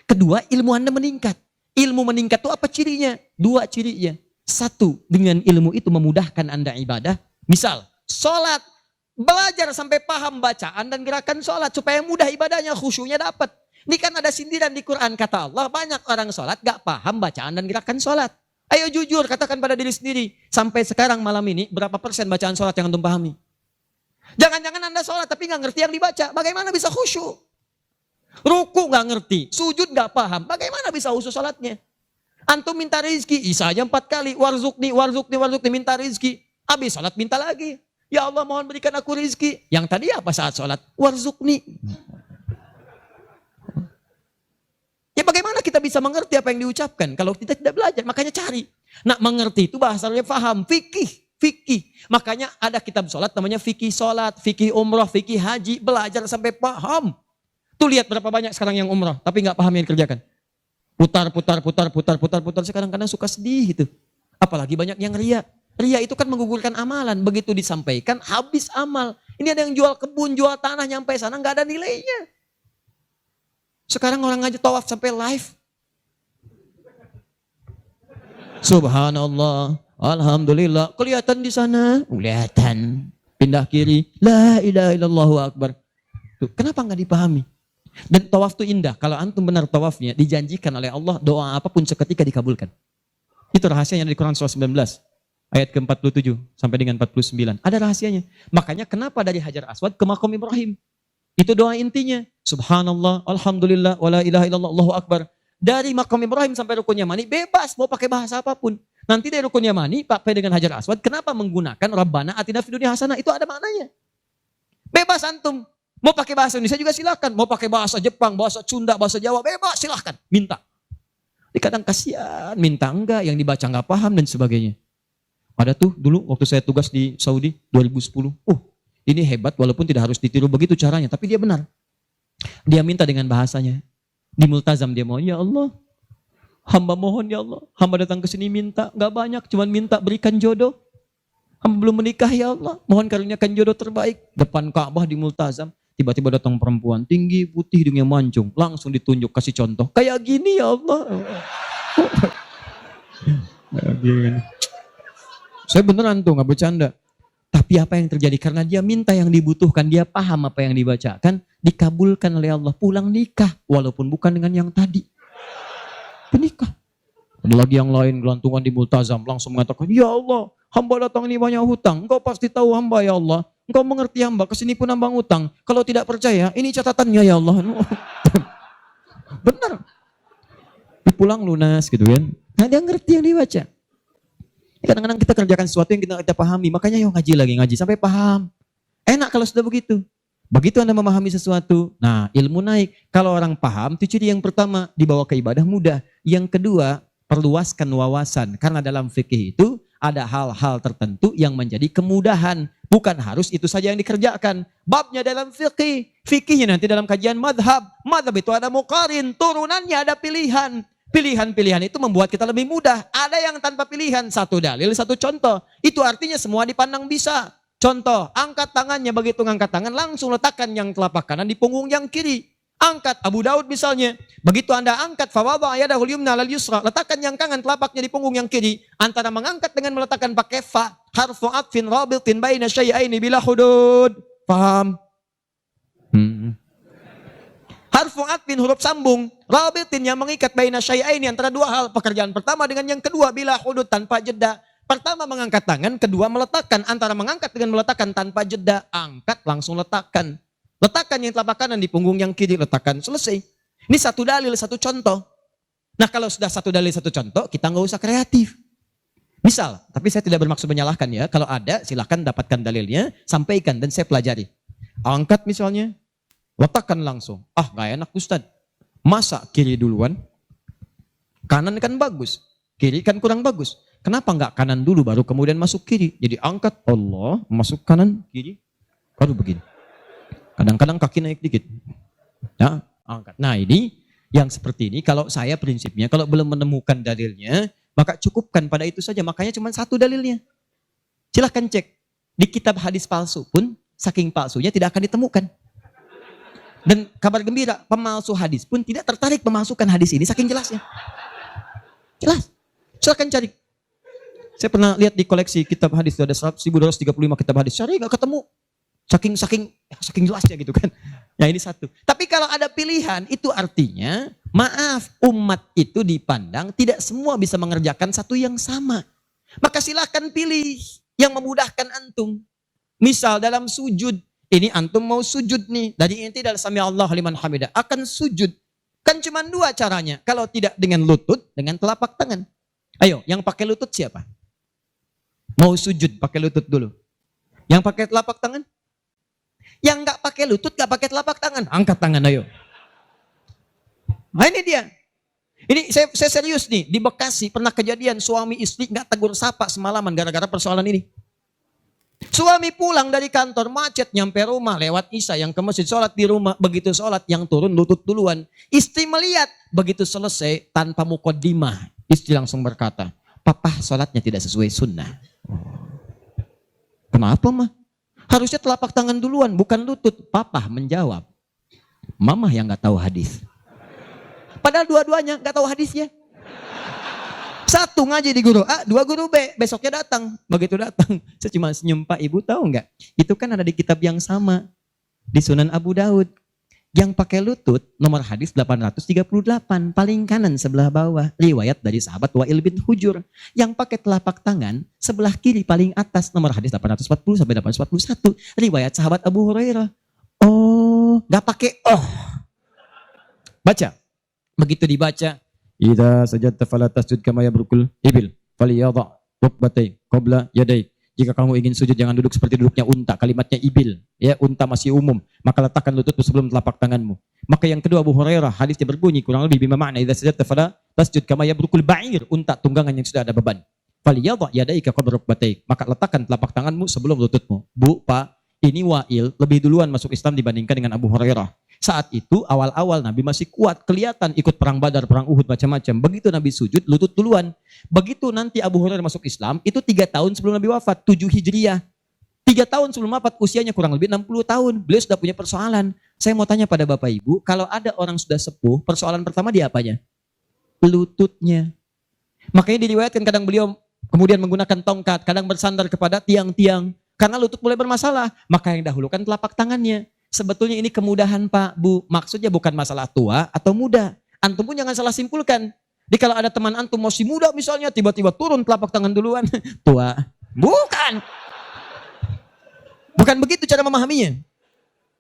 Kedua, ilmu Anda meningkat. Ilmu meningkat itu apa cirinya? 2 cirinya. 1, dengan ilmu itu memudahkan Anda ibadah. Misal, sholat. Belajar sampai paham bacaan dan gerakan sholat. Supaya mudah ibadahnya, khusyunya dapat. Ini kan ada sindiran di Quran. Kata Allah, banyak orang sholat gak paham bacaan dan gerakan sholat. Ayo jujur, katakan pada diri sendiri. Sampai sekarang malam ini, berapa persen bacaan sholat yang antum pahami? Jangan-jangan Anda sholat tapi gak ngerti yang dibaca. Bagaimana bisa khusyuk? Ruku gak ngerti, sujud gak paham, bagaimana bisa khusyuk salatnya? Antum minta rezeki, Isa aja 4 kali, warzukni, minta rezeki. Habis salat minta lagi. Ya Allah mohon berikan aku rezeki. Yang tadi apa saat salat? Warzukni. Ya bagaimana kita bisa mengerti apa yang diucapkan kalau kita tidak belajar? Makanya cari. Nah mengerti itu bahasanya paham, fikih. Makanya ada kitab salat namanya fikih salat, fikih umrah, fikih haji, belajar sampai paham. Tuh lihat berapa banyak sekarang yang umrah, tapi nggak paham yang dikerjakan. Putar. Sekarang kadang suka sedih gitu. Apalagi banyak yang ria. Ria itu kan menggugurkan amalan. Begitu disampaikan, habis amal. Ini ada yang jual kebun, jual tanah, nyampe sana nggak ada nilainya. Sekarang orang aja tawaf sampai live. Subhanallah, alhamdulillah. Kelihatan di sana, kelihatan. Pindah kiri, la ilaha illallahu akbar. Tuh, kenapa nggak dipahami? Dan tawaf itu indah. Kalau antum benar tawafnya, dijanjikan oleh Allah doa apapun seketika dikabulkan. Itu rahasianya di Quran surah 19. Ayat ke-47 sampai dengan 49. Ada rahasianya. Makanya kenapa dari Hajar Aswad ke Maqam Ibrahim? Itu doa intinya. Subhanallah, Alhamdulillah, wala ilaha illallah, Allahu Akbar. Dari Maqam Ibrahim sampai Rukun Yamani, bebas mau pakai bahasa apapun. Nanti dari Rukun Yamani, pakai dengan Hajar Aswad, kenapa menggunakan Rabbana atina fid dunya hasanah? Itu ada maknanya. Bebas antum. Mau pakai bahasa Indonesia juga silakan. Mau pakai bahasa Jepang, bahasa Sunda, bahasa Jawa, bebas silakan. Minta. Kadang kasihan, minta enggak, yang dibaca enggak paham dan sebagainya. Ada tuh dulu waktu saya tugas di Saudi 2010. Ini hebat walaupun tidak harus ditiru begitu caranya, tapi dia benar. Dia minta dengan bahasanya. Di multazam dia mau, ya Allah, hamba mohon ya Allah, hamba datang ke sini minta, enggak banyak, cuman minta berikan jodoh. Hamba belum menikah ya Allah, mohon karuniakan jodoh terbaik. Depan Ka'bah di multazam, tiba-tiba datang perempuan tinggi, putih, hidungnya mancung, langsung ditunjuk kasih contoh. Kayak gini ya Allah. Kayak gini. Saya beneran tuh, gak bercanda. Tapi apa yang terjadi? Karena dia minta yang dibutuhkan, dia paham apa yang dibacakan, dikabulkan oleh Allah. Pulang nikah, walaupun bukan dengan yang tadi. Penikah. Ada lagi yang lain, gelantungan di multazam, langsung mengatakan, ya Allah, hamba datang ini banyak hutang. Engkau pasti tahu hamba ya Allah. Engkau mengerti hamba, kesini pun hamba ngutang. Kalau tidak percaya, ini catatannya ya Allah. Benar. Pulang lunas gitu kan. Nah, dia ngerti yang dibaca. Kadang-kadang kita kerjakan sesuatu yang kita pahami, makanya yuk ngaji sampai paham. Enak kalau sudah begitu. Begitu Anda memahami sesuatu, nah ilmu naik. Kalau orang paham, itu ciri yang pertama, dibawa ke ibadah mudah. Yang kedua, perluaskan wawasan. Karena dalam fikih itu ada hal-hal tertentu yang menjadi kemudahan. Bukan harus itu saja yang dikerjakan. Babnya dalam fikih. Fikihnya nanti dalam kajian madhab. Madhab itu ada muqarin, turunannya ada pilihan. Pilihan-pilihan itu membuat kita lebih mudah. Ada yang tanpa pilihan, satu dalil, satu contoh. Itu artinya semua dipandang bisa. Contoh, angkat tangannya, begitu ngangkat tangan, langsung letakkan yang telapak kanan di punggung yang kiri. Angkat, Abu Daud misalnya. Begitu Anda angkat, fawadha yadahul yumna lal yusra, letakkan yang kanan telapaknya di punggung yang kiri. Antara mengangkat dengan meletakkan pakai fa, harfu atfin rabitin baina syai'aini bila hudud. Paham? Harfu atfin huruf sambung, rabitin yang mengikat baina syai'aini antara dua hal. Pekerjaan pertama dengan yang kedua bila hudud tanpa jeda. Pertama mengangkat tangan, kedua meletakkan. Antara mengangkat dengan meletakkan tanpa jeda, angkat langsung letakkan. Letakkan yang telapak kanan di punggung yang kiri, letakkan, selesai. Ini satu dalil, satu contoh. Nah kalau sudah satu dalil, satu contoh, kita nggak usah kreatif. Misal, tapi saya tidak bermaksud menyalahkan ya. Kalau ada, silahkan dapatkan dalilnya, sampaikan dan saya pelajari. Angkat misalnya, letakkan langsung. Gak enak Ustadz. Masa kiri duluan? Kanan kan bagus. Kiri kan kurang bagus. Kenapa nggak kanan dulu baru kemudian masuk kiri? Jadi angkat Allah, masuk kanan, kiri, baru begini. Kadang-kadang kaki naik dikit. Nah, angkat. Nah ini, yang seperti ini kalau saya prinsipnya, kalau belum menemukan dalilnya, maka cukupkan pada itu saja. Makanya cuma satu dalilnya. Silahkan cek. Di kitab hadis palsu pun, saking palsunya tidak akan ditemukan. Dan kabar gembira, pemalsu hadis pun tidak tertarik memasukkan hadis ini saking jelasnya. Jelas. Silahkan cari. Saya pernah lihat di koleksi kitab hadis itu ada 1235 kitab hadis. Cari nggak ketemu. Saking jelasnya gitu kan. Ya ini satu. Tapi kalau ada pilihan itu artinya maaf umat itu dipandang tidak semua bisa mengerjakan satu yang sama. Maka silahkan pilih yang memudahkan antum. Misal dalam sujud. Ini antum mau sujud nih. Dari inti dalam sami Allah liman hamidah. Akan sujud. Kan cuma dua caranya. Kalau tidak dengan lutut, dengan telapak tangan. Ayo, yang pakai lutut siapa? Mau sujud pakai lutut dulu. Yang pakai telapak tangan? Yang nggak pakai lutut, nggak pakai telapak tangan. Angkat tangan, ayo. Nah ini dia. Ini saya serius nih. Di Bekasi pernah kejadian suami istri nggak tegur sapa semalaman gara-gara persoalan ini. Suami pulang dari kantor macet nyampe rumah lewat isya yang ke masjid sholat di rumah. Begitu sholat yang turun lutut duluan. Istri melihat begitu selesai tanpa muqaddimah. Istri langsung berkata, papa sholatnya tidak sesuai sunnah. Kenapa mah? Harusnya telapak tangan duluan bukan lutut. Papa menjawab, mama yang gak tahu hadis. Padahal dua-duanya gak tahu hadisnya. Satu ngaji di guru A, dua guru B. Besoknya datang. Begitu datang, saya cuma senyum, Pak Ibu tahu nggak? Itu kan ada di kitab yang sama. Di Sunan Abu Daud. Yang pakai lutut, nomor hadis 838, paling kanan sebelah bawah. Riwayat dari sahabat Wa'il bin Hujur. Yang pakai telapak tangan, sebelah kiri paling atas, nomor hadis 840 sampai 841. Riwayat sahabat Abu Hurairah. Oh, gak pakai oh. Baca. Begitu dibaca. Idza sajadta fala tasjud kama yabrukul ibil. Faliyadha rukbatai qabla yadai. Jika kamu ingin sujud jangan duduk seperti duduknya unta. Kalimatnya ibil, ya unta masih umum. Maka letakkan lututmu sebelum telapak tanganmu. Maka yang kedua Abu Hurairah hadisnya berbunyi kurang lebih bima makna idza sajadta fala tasjud kama yabrukul ba'ir, unta tunggangan yang sudah ada beban. Faliyadha yadaika qabla rukbataik. Maka letakkan telapak tanganmu sebelum lututmu. Bu, Pak, ini Wa'il lebih duluan masuk Islam dibandingkan dengan Abu Hurairah. Saat itu awal-awal Nabi masih kuat, kelihatan ikut perang Badar, perang Uhud macam-macam. Begitu Nabi sujud, lutut duluan. Begitu nanti Abu Hurairah masuk Islam, itu 3 tahun sebelum Nabi wafat, 7 Hijriah. 3 tahun sebelum wafat, usianya kurang lebih 60 tahun. Beliau sudah punya persoalan. Saya mau tanya pada Bapak Ibu, kalau ada orang sudah sepuh, persoalan pertama dia apanya? Lututnya. Makanya diriwayatkan kadang beliau kemudian menggunakan tongkat, kadang bersandar kepada tiang-tiang. Karena lutut mulai bermasalah, maka yang dahulukan telapak tangannya. Sebetulnya ini kemudahan Pak, Bu. Maksudnya bukan masalah tua atau muda. Antum pun jangan salah simpulkan. Jadi kalau ada teman antum masih muda misalnya, tiba-tiba turun telapak tangan duluan. Tua. Bukan. Bukan begitu cara memahaminya.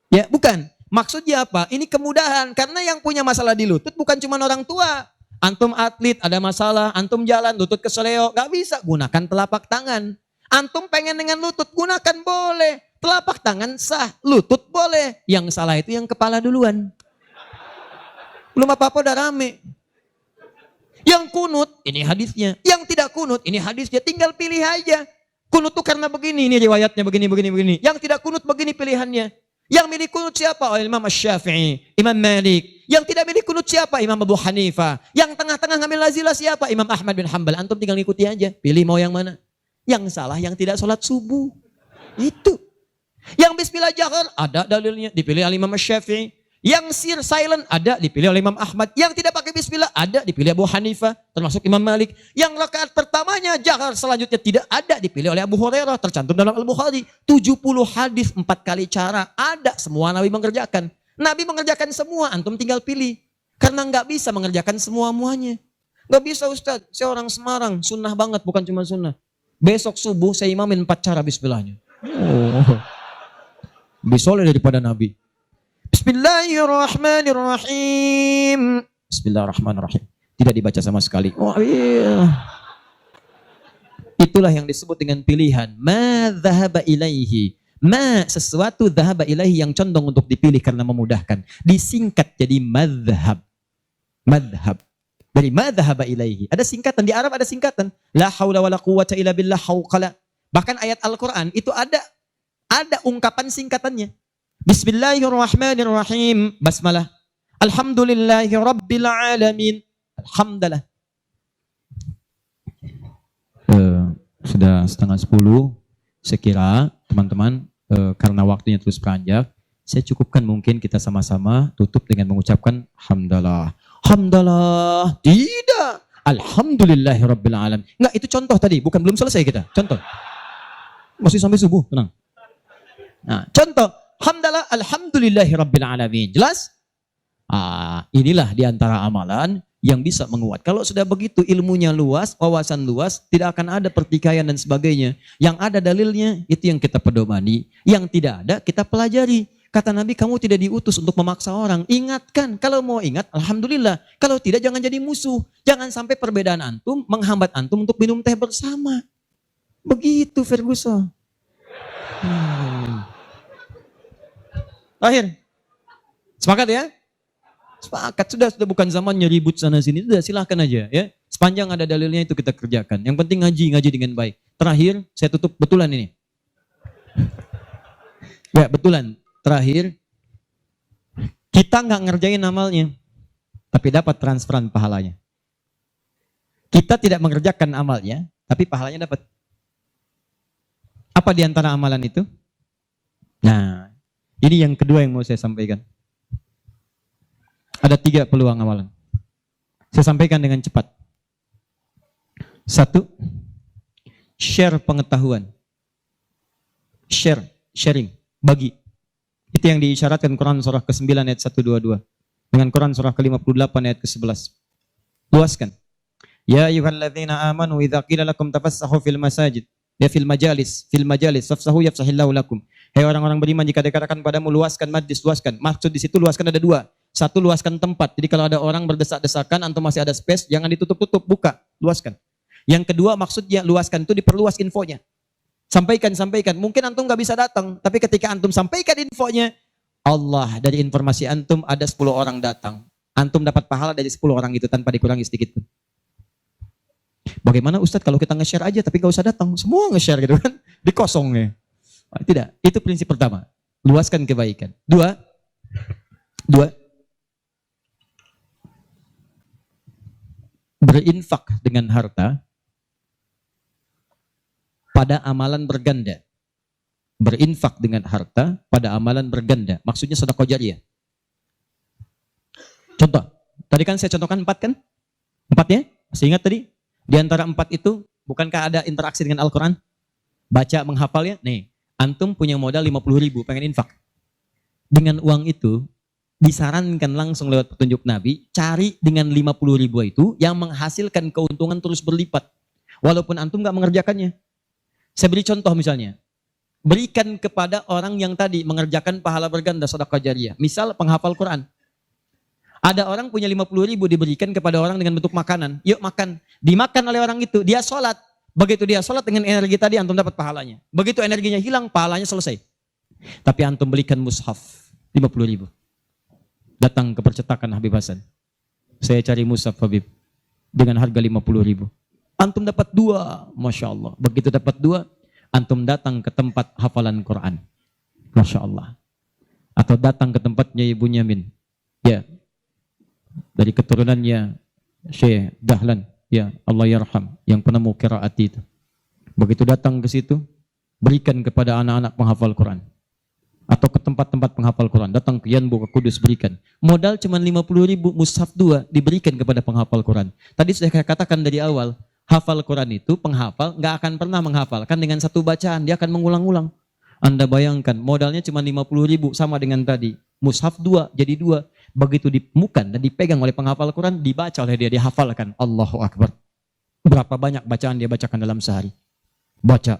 Ya, bukan. Maksudnya apa? Ini kemudahan. Karena yang punya masalah di lutut bukan cuma orang tua. Antum atlet, ada masalah. Antum jalan, lutut keseleo. Gak bisa. Gunakan telapak tangan. Antum pengen dengan lutut, gunakan boleh. Telapak tangan sah, lutut boleh. Yang salah itu yang kepala duluan. Belum apa-apa udah rame. Yang kunut, ini hadisnya. Yang tidak kunut, ini hadisnya. Tinggal pilih aja. Kunut tuh karena begini, ini riwayatnya begini. Yang tidak kunut begini pilihannya. Yang milih kunut siapa? Oh, Imam Syafi'i, Imam Malik. Yang tidak milih kunut siapa? Imam Abu Hanifah. Yang tengah-tengah ngambil lazilah siapa? Imam Ahmad bin Hanbal. Antum tinggal ngikuti aja. Pilih mau yang mana. Yang salah yang tidak sholat subuh. Itu. Yang bismillah jahar ada dalilnya, dipilih oleh Imam Syafi'i. Yang sir silent ada, dipilih oleh Imam Ahmad. Yang tidak pakai bismillah ada, dipilih Abu Hanifah, termasuk Imam Malik. Yang rakaat pertamanya jahar, selanjutnya tidak ada, dipilih oleh Abu Hurairah, tercantum dalam Al-Bukhari. 70 hadis 4 kali cara ada, semua Nabi mengerjakan. Nabi mengerjakan semua, antum tinggal pilih. Karena nggak bisa mengerjakan semua-muanya. Nggak bisa Ustaz, saya orang Semarang, sunnah banget, bukan cuma sunnah. Besok subuh saya imamin 4 cara bismillahnya. Oh. Lebih soleh daripada Nabi. Bismillahirrahmanirrahim. Bismillahirrahmanirrahim. Tidak dibaca sama sekali. Oh, iya. Itulah yang disebut dengan pilihan. Ma dhahaba ilaihi. Ma sesuatu dhahaba ilaihi yang condong untuk dipilih karena memudahkan. Disingkat jadi madhab. Madhab. Dari ma dhahaba ilaihi. Ada singkatan. Di Arab ada singkatan. La hawla wa la quwwata illa billah hawqala. Bahkan ayat Al-Quran itu ada ungkapan singkatannya. Bismillahirrahmanirrahim. Basmalah. Alhamdulillahi rabbil alamin. Alhamdulillah. Sudah 9:30. Saya kira teman-teman karena waktunya terus beranjak, saya cukupkan mungkin kita sama-sama tutup dengan mengucapkan hamdalah. Hamdalah. Tidak. Alhamdulillahi rabbil alamin. Enggak, itu contoh tadi, bukan belum selesai kita. Contoh. Masih sampai subuh, tenang. Nah, contoh, hamdalah alhamdulillahi rabbil alamin. Jelas? Inilah diantara amalan yang bisa menguat. Kalau sudah begitu ilmunya luas, wawasan luas, tidak akan ada pertikaian dan sebagainya. Yang ada dalilnya, itu yang kita pedomani. Yang tidak ada, kita pelajari. Kata Nabi, kamu tidak diutus untuk memaksa orang. Ingatkan, kalau mau ingat, alhamdulillah. Kalau tidak, jangan jadi musuh. Jangan sampai perbedaan antum menghambat antum untuk minum teh bersama. Begitu Ferguson. Akhir. Sepakat ya? Sepakat. Sudah bukan zamannya ribut sana sini. Sudah silahkan aja ya. Sepanjang ada dalilnya itu kita kerjakan. Yang penting ngaji dengan baik. Terakhir, saya tutup betulan ini. Ya, betulan. Terakhir, kita nggak ngerjain amalnya, tapi dapat transferan pahalanya. Kita tidak mengerjakan amalnya, tapi pahalanya dapat. Apa di antara amalan itu? Nah, ini yang kedua yang mau saya sampaikan. Ada 3 peluang amalan. Saya sampaikan dengan cepat. 1, share pengetahuan. Sharing, bagi. Itu yang diisyaratkan Quran surah ke-9 ayat 122. Dengan Quran surah ke-58 ayat ke-11. Luaskan. Ya ayyuhalladzina amanu idza qila lakum tafassahu fil masajid. Ya fil majalis fafsahu yafsahillahu lakum. Hai orang-orang beriman, jika dikatakan padamu luaskan majlis, luaskan. Maksud di situ luaskan ada dua. Satu, luaskan tempat. Jadi kalau ada orang berdesak-desakan, antum masih ada space, jangan ditutup-tutup, buka, luaskan. Yang kedua maksudnya luaskan itu diperluas infonya. Sampaikan. Mungkin antum nggak bisa datang, tapi ketika antum sampaikan infonya, Allah dari informasi antum ada 10 orang datang. Antum dapat pahala dari 10 orang itu tanpa dikurangi sedikit pun. Bagaimana Ustadz kalau kita nge-share aja tapi gak usah datang? Semua nge-share gitu kan? Dikosongnya. Tidak, itu prinsip pertama. Luaskan kebaikan. Dua. Berinfak dengan harta pada amalan berganda. Berinfak dengan harta pada amalan berganda. Maksudnya sedekah jariyah. Contoh. Tadi kan saya contohkan 4 kan? 4 ya? Masih ingat tadi? Di antara 4 itu, bukankah ada interaksi dengan Al-Quran? Baca, menghafalnya. Nih, antum punya modal 50.000, pengen infak. Dengan uang itu, disarankan langsung lewat petunjuk Nabi, cari dengan 50.000 itu yang menghasilkan keuntungan terus berlipat. Walaupun antum gak mengerjakannya. Saya beri contoh misalnya. Berikan kepada orang yang tadi mengerjakan pahala berganda sedekah jariyah. Misal penghafal Quran. Ada orang punya 50.000 diberikan kepada orang dengan bentuk makanan. Yuk makan. Dimakan oleh orang itu. Dia sholat. Begitu dia sholat dengan energi tadi antum dapat pahalanya. Begitu energinya hilang pahalanya selesai. Tapi antum belikan mushaf 50.000. Datang ke percetakan Habib Hasan. Saya cari mushaf Habib. Dengan harga 50.000. Antum dapat 2. Masya Allah. Begitu dapat 2. Antum datang ke tempat hafalan Quran. Masya Allah. Atau datang ke tempatnya Ibu Nyamin. Ya. Dari keturunannya Syekh Dahlan, ya Allah yarham, yang penemu qiraat itu. Begitu datang ke situ, berikan kepada anak-anak penghafal Quran. Atau ke tempat-tempat penghafal Quran, datang ke Yanbu, ke Kudus, berikan. Modal cuma 50.000, mushaf 2 diberikan kepada penghafal Quran. Tadi sudah saya katakan dari awal, hafal Quran itu penghafal nggak akan pernah menghafalkan dengan satu bacaan, dia akan mengulang-ulang. Anda bayangkan modalnya cuma 50.000 sama dengan tadi. Mushaf 2 jadi 2. Begitu dimukan dan dipegang oleh penghafal Quran, dibaca oleh dia, dihafalkan. Allahu Akbar. Berapa banyak bacaan dia bacakan dalam sehari? Baca.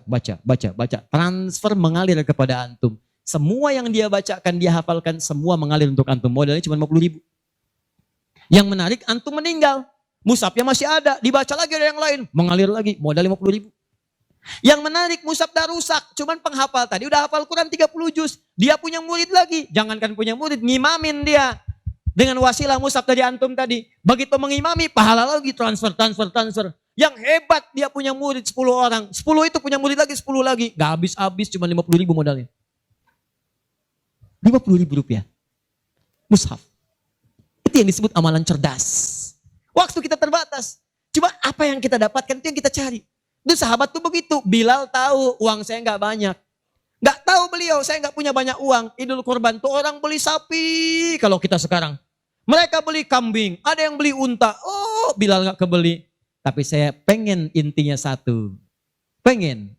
Transfer mengalir kepada antum. Semua yang dia bacakan, dia hafalkan, semua mengalir untuk antum. Modalnya cuma 50.000. Yang menarik, antum meninggal. Mushafnya masih ada, dibaca lagi ada yang lain. Mengalir lagi, modal 50.000. Yang menarik, mushaf dah rusak. Cuman penghafal tadi udah hafal Quran 30 juz. Dia punya murid lagi. Jangankan punya murid, ngimamin dia. Dengan wasilah mushaf dari antum tadi. Begitu mengimami, pahala lagi transfer. Yang hebat dia punya murid 10 orang. 10 itu punya murid lagi, 10 lagi. Gak habis-habis, cuma 50.000 modalnya. 50.000 rupiah. Mushaf. Itu yang disebut amalan cerdas. Waktu kita terbatas. Coba apa yang kita dapatkan itu yang kita cari. Itu sahabat tuh begitu. Bilal tahu uang saya gak banyak. Gak tahu beliau, saya gak punya banyak uang. Idul Kurban tuh orang beli sapi. Kalau kita sekarang. Mereka beli kambing. Ada yang beli unta. Oh, Bilal gak kebeli. Tapi saya pengen intinya satu. Pengen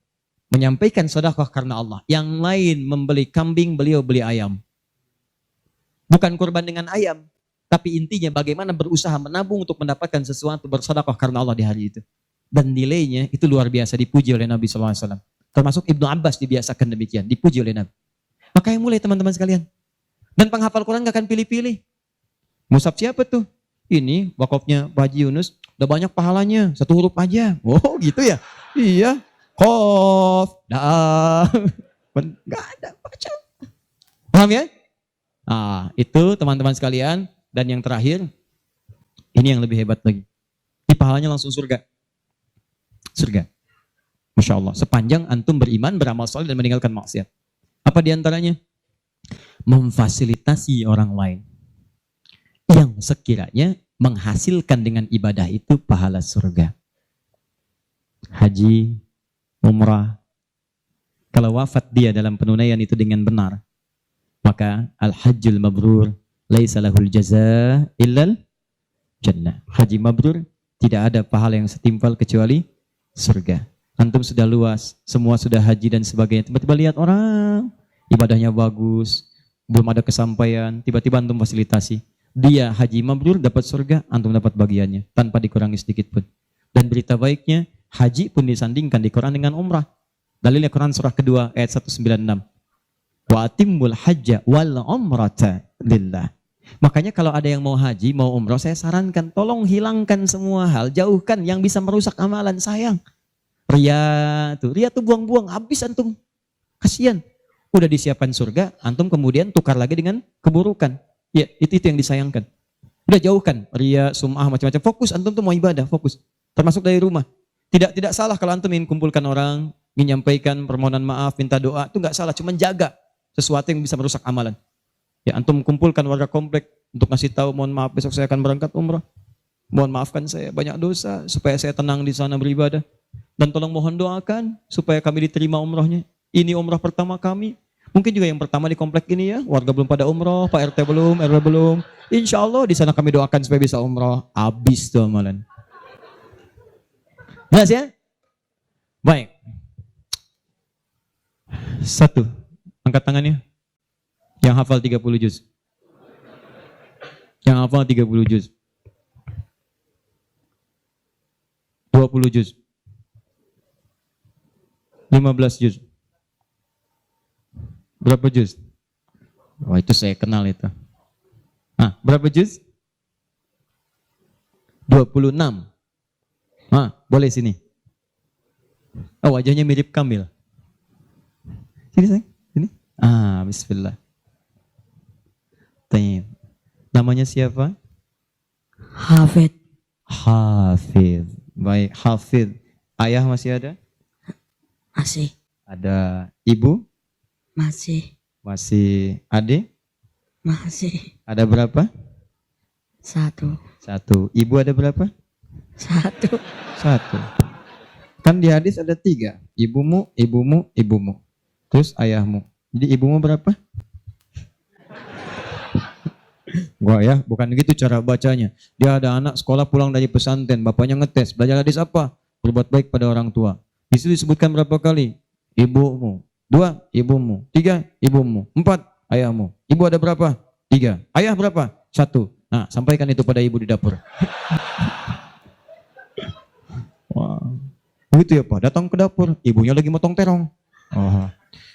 menyampaikan sedekah karena Allah. Yang lain membeli kambing, beliau beli ayam. Bukan kurban dengan ayam. Tapi intinya bagaimana berusaha menabung untuk mendapatkan sesuatu bersedekah karena Allah di hari itu. Dan nilainya itu luar biasa dipuji oleh Nabi SAW. Termasuk Ibnu Abbas dibiasakan demikian, dipuji oleh Nabi. Makanya mulai teman-teman sekalian. Dan penghafal Quran gak akan pilih-pilih. Mushaf siapa tuh? Ini wakafnya Pak Haji Yunus, udah banyak pahalanya, 1 huruf aja. Oh gitu ya? Iya. Qaf, gak ada, baca. Paham ya? Nah, itu teman-teman sekalian. Dan yang terakhir, ini yang lebih hebat lagi. Ini pahalanya langsung surga. Surga. Masya Allah. Sepanjang antum beriman, beramal saleh dan meninggalkan maksiat. Apa diantaranya? Memfasilitasi orang lain. Yang sekiranya menghasilkan dengan ibadah itu pahala surga. Haji, umrah. Kalau wafat dia dalam penunaian itu dengan benar. Maka al-hajjul mabrur. Laisa lahul jaza illal jannah. Haji mabrur tidak ada pahala yang setimpal kecuali surga. Antum sudah luas, semua sudah haji dan sebagainya. Tiba-tiba lihat orang ibadahnya bagus, belum ada kesampaian, tiba-tiba antum fasilitasi. Dia haji mabrur dapat surga, antum dapat bagiannya tanpa dikurangi sedikit pun. Dan berita baiknya, haji pun disandingkan di Quran dengan umrah. Dalilnya Quran surah kedua ayat 196. Wa atimmul hajja wal umrata lillah. Makanya kalau ada yang mau haji, mau umrah, saya sarankan tolong hilangkan semua hal, jauhkan yang bisa merusak amalan, sayang. Ria tuh buang-buang, habis antum. Kasihan. Udah disiapkan surga, antum kemudian tukar lagi dengan keburukan. Ya, itu yang disayangkan. Udah jauhkan ria, sum'ah, macam-macam. Fokus, antum tuh mau ibadah, fokus. Termasuk dari rumah. Tidak salah kalau antum ingin kumpulkan orang, ingin nyampaikan permohonan maaf, minta doa, itu nggak salah, cuma jaga sesuatu yang bisa merusak amalan. Ya, antum kumpulkan warga komplek untuk ngasih tahu, mohon maaf besok saya akan berangkat umrah. Mohon maafkan saya banyak dosa supaya saya tenang di sana beribadah. Dan tolong mohon doakan supaya kami diterima umrahnya. Ini umrah pertama kami. Mungkin juga yang pertama di komplek ini ya, warga belum pada umrah, Pak RT belum, RW belum. Insya Allah di sana kami doakan supaya bisa umrah. Habis tuh amalan. Jelas ya? Baik. 1. Angkat tangannya. Yang hafal 30 juz. Yang hafal 30 juz. 20 juz. 15 juz. Berapa juz? Wah, itu saya kenal itu. Berapa juz? 26. Boleh sini. Wajahnya mirip Kamil. Sini sayang, sini. Bismillah. Tanya. Namanya siapa? Hafid. Hafid. Baik, Hafid. Ayah masih ada? Masih. Ada ibu? Masih. Masih adik? Masih. Ada berapa? 1. 1. Ibu ada berapa? 1. 1. Kan di hadis ada 3. Ibumu, ibumu, ibumu. Terus ayahmu. Jadi ibumu berapa? Wah ya, bukan begitu cara bacanya. Dia ada anak sekolah pulang dari pesantren, bapaknya ngetes, belajar hadis apa? Berbuat baik pada orang tua. Di situ disebutkan berapa kali? Ibumu. 2, ibumu. 3, ibumu. 4, ayahmu. Ibu ada berapa? 3. Ayah berapa? 1. Nah, sampaikan itu pada ibu di dapur. Wah. Begitu ya Pak, datang ke dapur, ibunya lagi motong terong.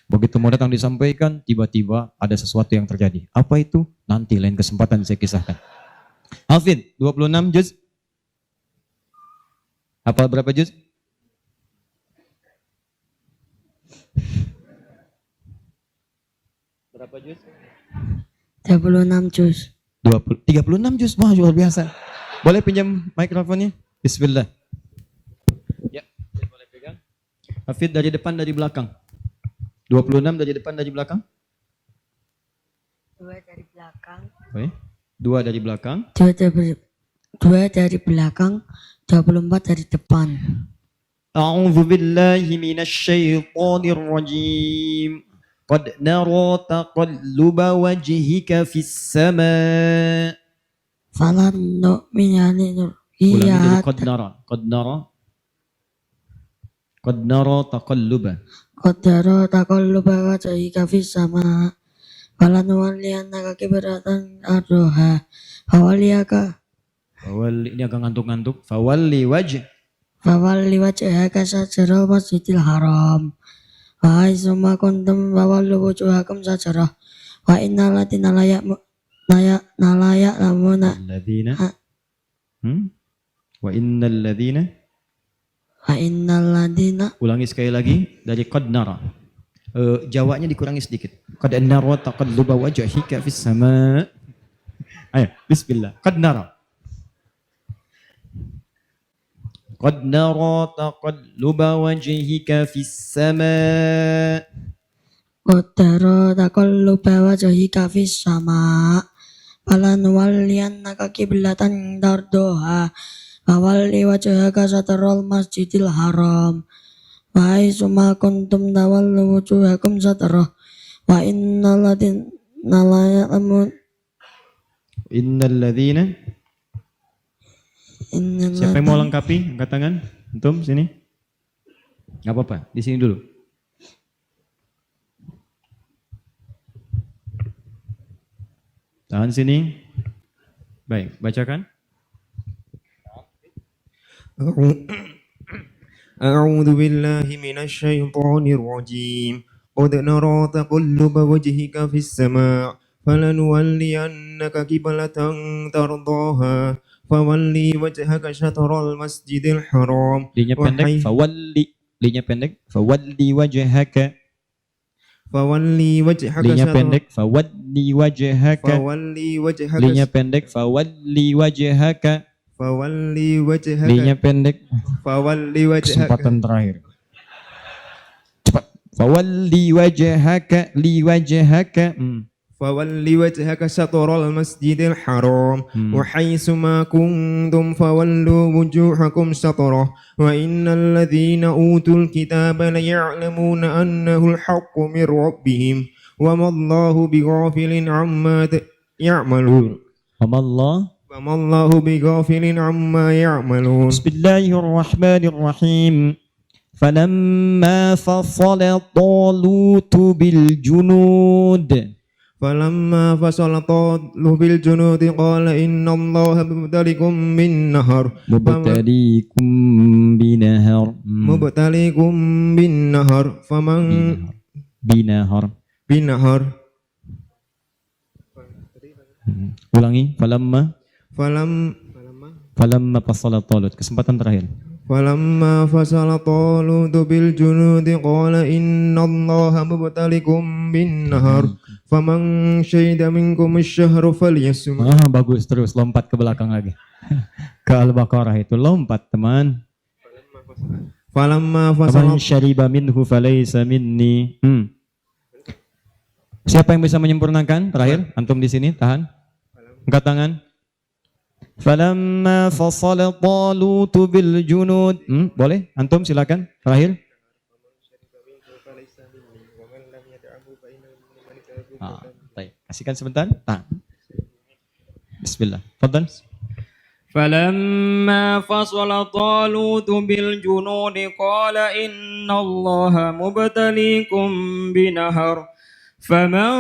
Begitu mau datang disampaikan, tiba-tiba ada sesuatu yang terjadi. Apa itu? Nanti lain kesempatan saya kisahkan. Hafid, 26 juz. Hafal berapa juz? Berapa juz? 36 juz. 36 juz. Wah, luar biasa. Boleh pinjam mikrofonnya? Bismillah. Ya, boleh pegang. Hafid dari depan, dari belakang. 26 dari depan, dari belakang. 2 dari belakang. Oke. 2 dari belakang. 2 dari belakang. 24 dari depan. A'udzu billahi minasy syaithanir rajim. Qad nara taqalluba wajhika fis sama'. Falan nu'mina Ulangi dari qad liru'yat. Qad nara taqalluba. Qadara taqalluba wajhika fis sama. Falan nuwalliyannaka kibratan ardoha. Fawalliyaka. Ini agak ngantuk-ngantuk. Fawalli wajhaka satral masjidil haram. Wa aizuma kuntum fawallu wujuhakum sajarah. Wa innal ladina nalayak lamuna. Wa innal ladina. Ulangi sekali lagi dari qad nara. Jawanya dikurangi sedikit. Qad nara taqalluba wajhika fis sama'. Ayo, bismillah. Qad nara. Qad nara taqalluba wajhika fis sama'. Qadara taqalluba wajhika fis sama. Falanuwalliyannaka kiblatan tardoha. Fawalli wajhaka satral masjidil haram. Wa aizuma kuntum tawallu wujuhakum satrah. Wa innal ladina la ya'lamun. Innal ladina. Siapa yang mau lengkapi? Angkat tangan. Antum sini. Gak apa-apa, di sini dulu. Tahan sini. Baik, bacakan. أعوذ بالله من الشيطان الرجيم قد نرى تقلب وجهك في السماء فلنولينك قبلة ترضاها فولي وجهك شطر المسجد الحرام Linya pendek, fawalli. Linya pendek, fawalli wajhaka. فولي وجهك Linya شطر pendek, fawalli wajhaka. فولي وجهك Linya pendek, fawalli wajhaka. فولي وجهك Linya pendek, فولي وجهك kesempatan terakhir. Cepat. Fawalli wajhaka, li wajhaka. فولي وجهك شطر المسجد الحرام وحيث ما كنتم فولوا وجوهكم شطره وإن الذين أوتوا الكتاب ليعلمون أنه الحق من ربهم وما الله بغافل عما يعملون وما الله بغافل عما يعملون بسم الله الرحمن الرحيم فلما فصل طالوت بالجنود فلما فصل طالوت بالجنود قال إن الله مبتليكم بالنهر مبتليكم بالنهر فمن بنهر Ulangi falamma fasala Talut. Kesempatan terakhir. فلما فصل طالوت بالجنود قال إن الله مبتليكم بالنهر فمن شهد منكم الشهر فليصم. Bagus, terus lompat ke belakang lagi. Ke Al-Baqarah itu lompat, teman. Falamma Faman fasala syariba minhu falaysa minni. Siapa yang bisa menyempurnakan? Terakhir, antum di sini, tahan. Angkat tangan. Falamma fasala Talut bil junud. Boleh? Antum silakan. Terakhir. Baik. Kasihkan sebentar. Tahan. Bismillah. Fadlan. فلما فصل طالوت بالجنود قال إن الله مبتليكم بنهر فمن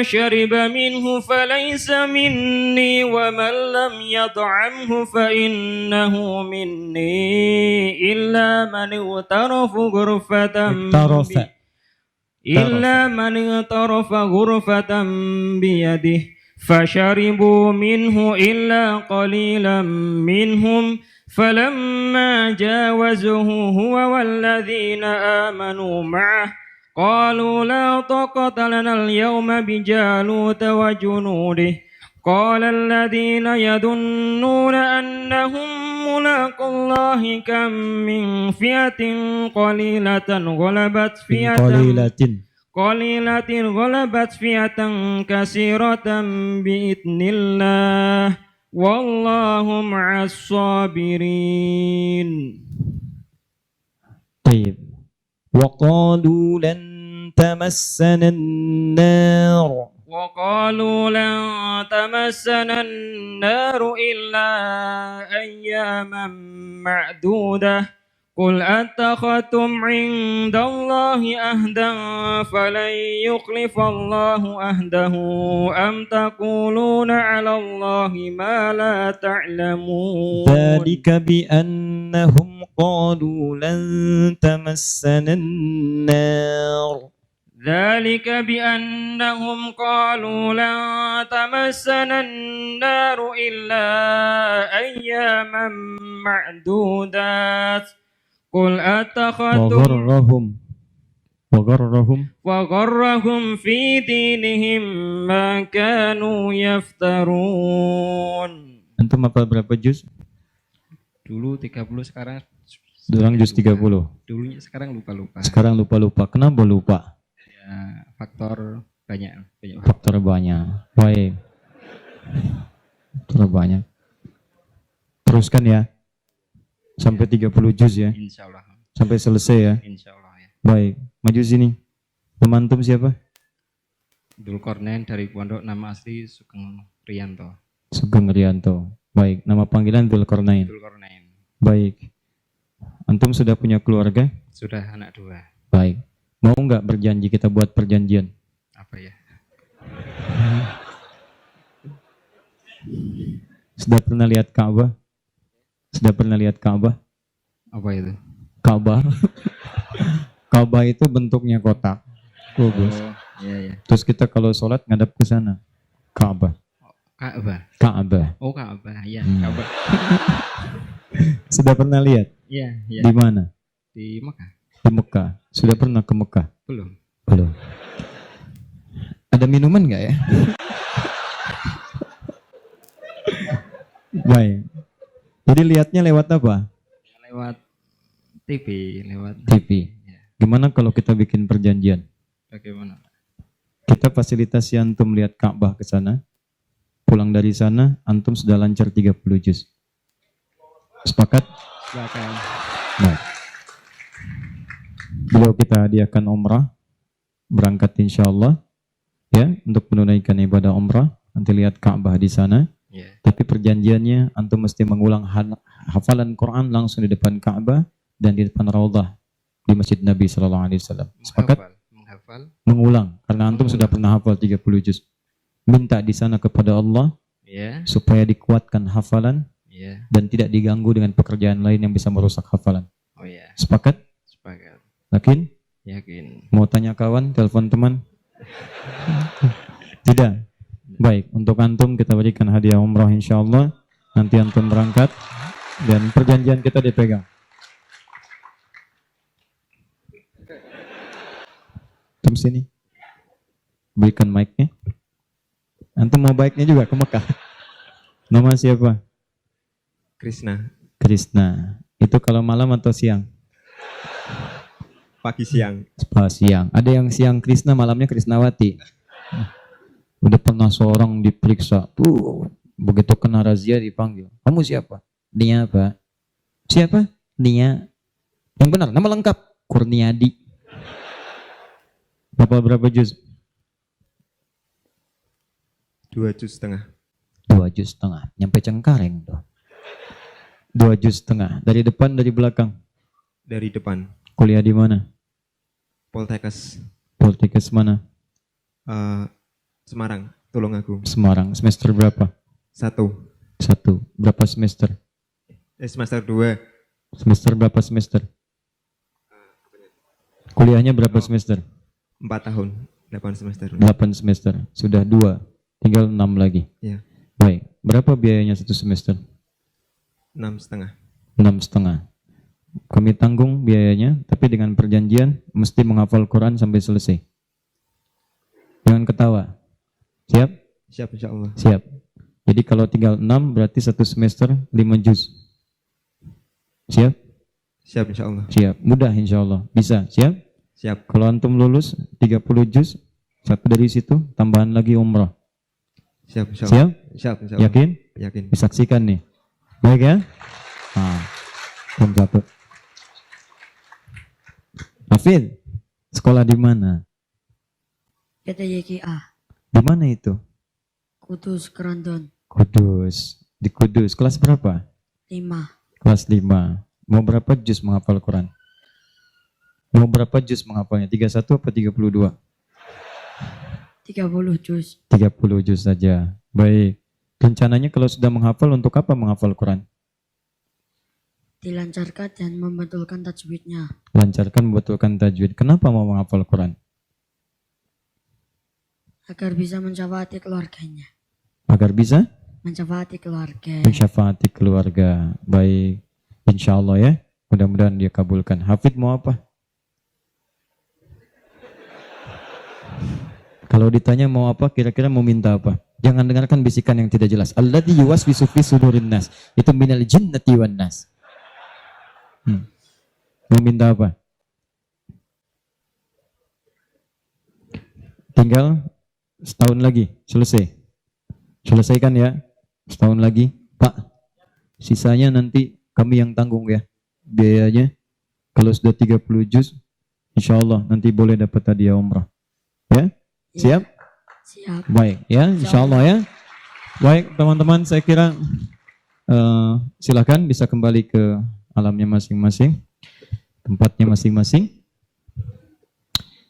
شرب منه فليس مني ومن لم يطعمه فإنه مني إلا من اغترف غرفة بيده فشربوا منه إلا قليلا منهم فلما جاوزه هو والذين آمنوا معه قالوا لا طاقة لنا اليوم بجالوت وجنوده قال الذين يظنون أنهم ملاقو الله كم من فئة قليلة غلبت فئة كثيرة بإذن الله والله مع الصابرين. طيب. وقالوا لن تمسنا النار إلا أياما معدودة قل أتخذتم عند الله أهدا فلن يخلف الله أهده أم تقولون على الله ما لا تعلمون ذلك بأنهم قالوا لن تمسنا النار إلا أياما معدودات قل أتخذتم وغرهم في دينهم ما كانوا يفترون. Antum apa berapa juz? Dulu 30, sekarang juz 30. Dulunya sekarang lupa-lupa. Kenapa lupa? Ya, faktor banyak. Faktor banyak. Baik. Faktor banyak. Teruskan ya. Sampai 30 juz ya. Insyaallah. Sampai selesai ya. Insyaallah ya. Baik. Maju sini. Teman antum siapa? Dzulkarnain dari pondok, nama asli Sugeng Rianto. Sugeng Rianto. Baik. Nama panggilan Dzulkarnain. Baik. Antum sudah punya keluarga? Sudah, anak 2. Baik. Mau nggak berjanji kita buat perjanjian? Apa ya? Sudah pernah lihat Ka'bah? Sudah pernah lihat Ka'bah? Apa itu? Ka'bah. Ka'bah itu bentuknya kotak. Bagus. Oh, iya iya. Terus kita kalau sholat ngadap ke sana. Ka'bah. Ka'bah. Ka'bah. Oh, Ka'bah. Iya, Hmm. Ka'bah. Sudah pernah lihat? Iya, iya. Di mana? Di Mekah. Di Mekah. Sudah pernah ke Mekah? Belum. Belum. Ada minuman nggak ya? Baik. Jadi lihatnya lewat apa? Lewat TV, lewat TV. Ya. Gimana kalau kita bikin perjanjian? Bagaimana? Kita fasilitasi antum lihat Ka'bah ke sana. Pulang dari sana, antum sudah lancar 30 juz. Sepakat? Silakan. Nah. Beliau kita hadiahkan umrah. Berangkat insya Allah. Ya, untuk menunaikan ibadah umrah. Nanti lihat Ka'bah di sana. Iya. Tapi perjanjiannya antum mesti mengulang hafalan Quran langsung di depan Ka'bah dan di depan Raudhah di Masjid Nabi sallallahu alaihi wasallam. Sepakat? Menghafal. Mengulang karena antum sudah pernah hafal 30 juz. Minta di sana kepada Allah Iya. supaya dikuatkan hafalan Iya. dan tidak diganggu dengan pekerjaan lain yang bisa merusak hafalan. Oh iya. Sepakat? Sepakat. Yakin? Yakin. Mau tanya kawan, telepon teman? Tidak. Baik, untuk antum kita berikan hadiah umrah insyaallah. Nanti antum berangkat dan perjanjian kita dipegang. Antum sini. Berikan mic-nya. Antum mau baiknya juga ke Mekah. Nama siapa? Krishna, Krishna. Itu kalau malam atau siang? pagi siang. Siang. Ada yang siang Krishna, malamnya Krishnawati. Udah pernah seorang diperiksa. Begitu kena razia dipanggil. Kamu siapa? Nia, Pak. Siapa? Nia. Yang benar, nama lengkap. Kurniadi. Berapa juz? 2 juz setengah. 2 juz setengah. Nyampe Cengkareng tuh. 2 juz setengah. Dari depan, dari belakang. Dari depan. Kuliah di mana? Poltekkes Poltekkes mana? Semarang, Tulungagung. Semarang. Semester berapa? 1. 1. Berapa semester? Semester 2. Semester berapa semester? Kuliahnya berapa semester? 4 tahun. 8 semester. 8 semester. Sudah 2. Tinggal 6 lagi. Iya. Baik. Berapa biayanya 1 semester? 6,5. 6,5. Kami tanggung biayanya, tapi dengan perjanjian mesti menghafal Quran sampai selesai. Jangan ketawa. Siap? Siap insya Allah. Siap. Jadi kalau tinggal 6 berarti 1 semester 5 juz. Siap? Siap insya Allah. Siap. Mudah insya Allah. Bisa. Siap? Siap. Kalau antum lulus 30 juz, 1 dari situ tambahan lagi umrah. Siap insya Siap? Allah. Siap insya Allah. Yakin? Yakin. Disaksikan nih. Baik ya? Nah, satu. Hafid, sekolah di mana? PTYKA Di mana itu? Kudus Kerandon Kudus. Di Kudus. Kelas berapa? 5 Kelas 5. Mau berapa juz menghafal Quran? Mau berapa juz menghafalnya? 31 apa 32? 30 juz 30 juz saja. Baik. Rencananya kalau sudah menghafal untuk apa menghafal Quran? dilancarkan dan membetulkan tajwidnya Lancarkan membetulkan tajwid. Kenapa mau menghafal Quran? agar bisa mencapai keluarganya Agar bisa mencapai keluarga mensyafaati keluarga. Baik. Insya Allah ya. Mudah-mudahan dia kabulkan. Hafid mau apa? Kalau ditanya mau apa, kira-kira mau minta apa? Jangan dengarkan bisikan yang tidak jelas. Alladzi yuwaswisu fi sudurin nas. Itu minal jinnati wan nas. Mau minta apa? Tinggal setahun lagi, selesai. Selesaikan ya. Setahun lagi, Pak. Sisanya nanti kami yang tanggung ya. Biayanya. Kalau sudah 30 juz, insya Allah nanti boleh dapat hadiah umrah. Ya? Siap? siap Baik ya, insya Allah ya. Baik teman-teman, saya kira silakan bisa kembali ke alamnya masing-masing, tempatnya masing-masing.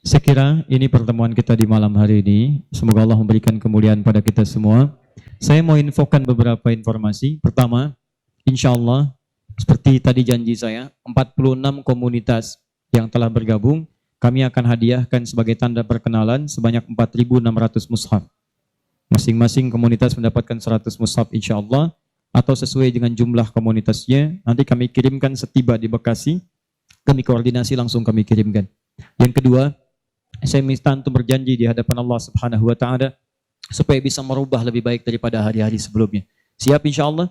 Saya kira ini pertemuan kita di malam hari ini. Semoga Allah memberikan kemuliaan pada kita semua. Saya mau infokan beberapa informasi. Pertama, insya Allah, seperti tadi janji saya, 46 komunitas yang telah bergabung, kami akan hadiahkan sebagai tanda perkenalan sebanyak 4.600 mushaf. Masing-masing komunitas mendapatkan 100 mushaf insya Allah, atau sesuai dengan jumlah komunitasnya. Nanti kami kirimkan setiba di Bekasi, kami koordinasi langsung kami kirimkan. Yang kedua, saya minta untuk berjanji di hadapan Allah Subhanahu wa Ta'ala supaya bisa merubah lebih baik daripada hari-hari sebelumnya. Siap insya Allah?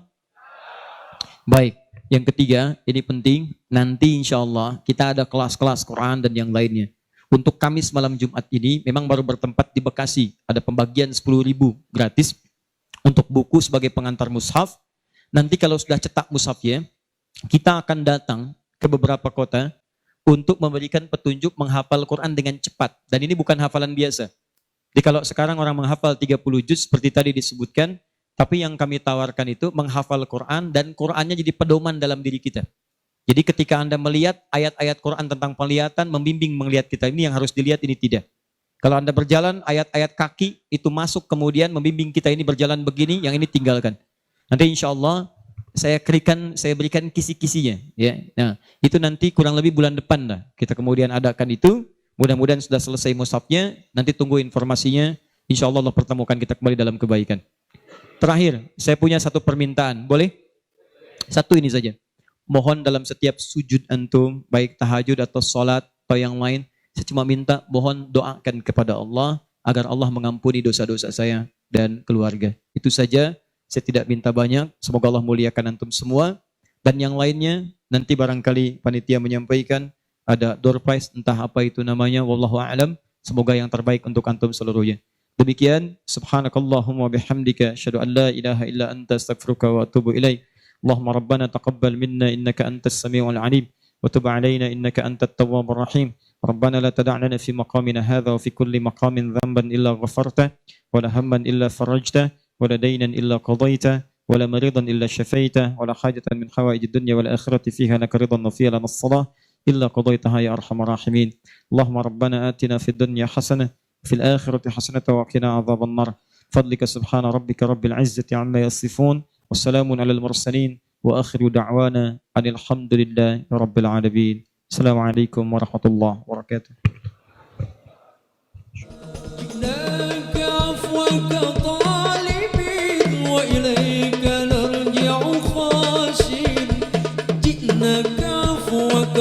Baik. Yang ketiga, ini penting, nanti insya Allah kita ada kelas-kelas Quran dan yang lainnya. Untuk Kamis malam Jumat ini memang baru bertempat di Bekasi. Ada pembagian 10.000 gratis untuk buku sebagai pengantar mushaf. Nanti kalau sudah cetak mushafnya, kita akan datang ke beberapa kota untuk memberikan petunjuk menghafal Quran dengan cepat. Dan ini bukan hafalan biasa. Jadi kalau sekarang orang menghafal 30 juz seperti tadi disebutkan, tapi yang kami tawarkan itu menghafal Quran dan Qurannya jadi pedoman dalam diri kita. Jadi ketika Anda melihat ayat-ayat Quran tentang penglihatan, membimbing melihat kita, ini yang harus dilihat, ini tidak. Kalau Anda berjalan, ayat-ayat kaki itu masuk kemudian membimbing kita ini berjalan begini, yang ini tinggalkan. Nanti insya Allah saya berikan kisi-kisinya. Ya. Nah, itu nanti kurang lebih bulan depan lah. Kita kemudian adakan itu. Mudah-mudahan sudah selesai mushafnya. Nanti tunggu informasinya. Insya Allah Allah pertemukan kita kembali dalam kebaikan. Terakhir, saya punya satu permintaan. Boleh? Satu ini saja. Mohon dalam setiap sujud antum, baik tahajud atau sholat atau yang lain, saya cuma minta mohon doakan kepada Allah agar Allah mengampuni dosa-dosa saya dan keluarga. Itu saja. Saya tidak minta banyak. Semoga Allah muliakan antum semua. Dan yang lainnya, nanti barangkali panitia menyampaikan ada door prize, entah apa itu namanya, wallahu a'lam. Semoga yang terbaik untuk antum seluruhnya. Demikian, subhanakallahumma bihamdika, asyhadu an la ilaha illa anta astaghfiruka wa atubu ilaik. Allahumma rabbana taqabbal minna innaka antas samiul alim wa tub alaina innaka antat tawwabur rahim. Rabbana la tada' lana fi maqamina hadha wa fi kulli maqamin dhanban illa ghafarta wa la hamman illa farajta wa la daynan illa qadayta wa la maridan illa shafaita wa la hajatan min hawaijid dunya wal akhirati fiha laka ridan wa fiha lana as-salah illa qadaytaha ya arhamar rahimin. Allahumma rabbana atina fid dunya hasanah في الآخرة حسنة وقنا عذاب النار فضلك سبحان ربك رب العزة عما يصفون والسلام على المرسلين وآخر دعوانا أن الحمد لله رب العالمين. السلام عليكم ورحمة الله وبركاته. جئناك عفوك طالبين وإليك نرجع خاشين جئناك عفوك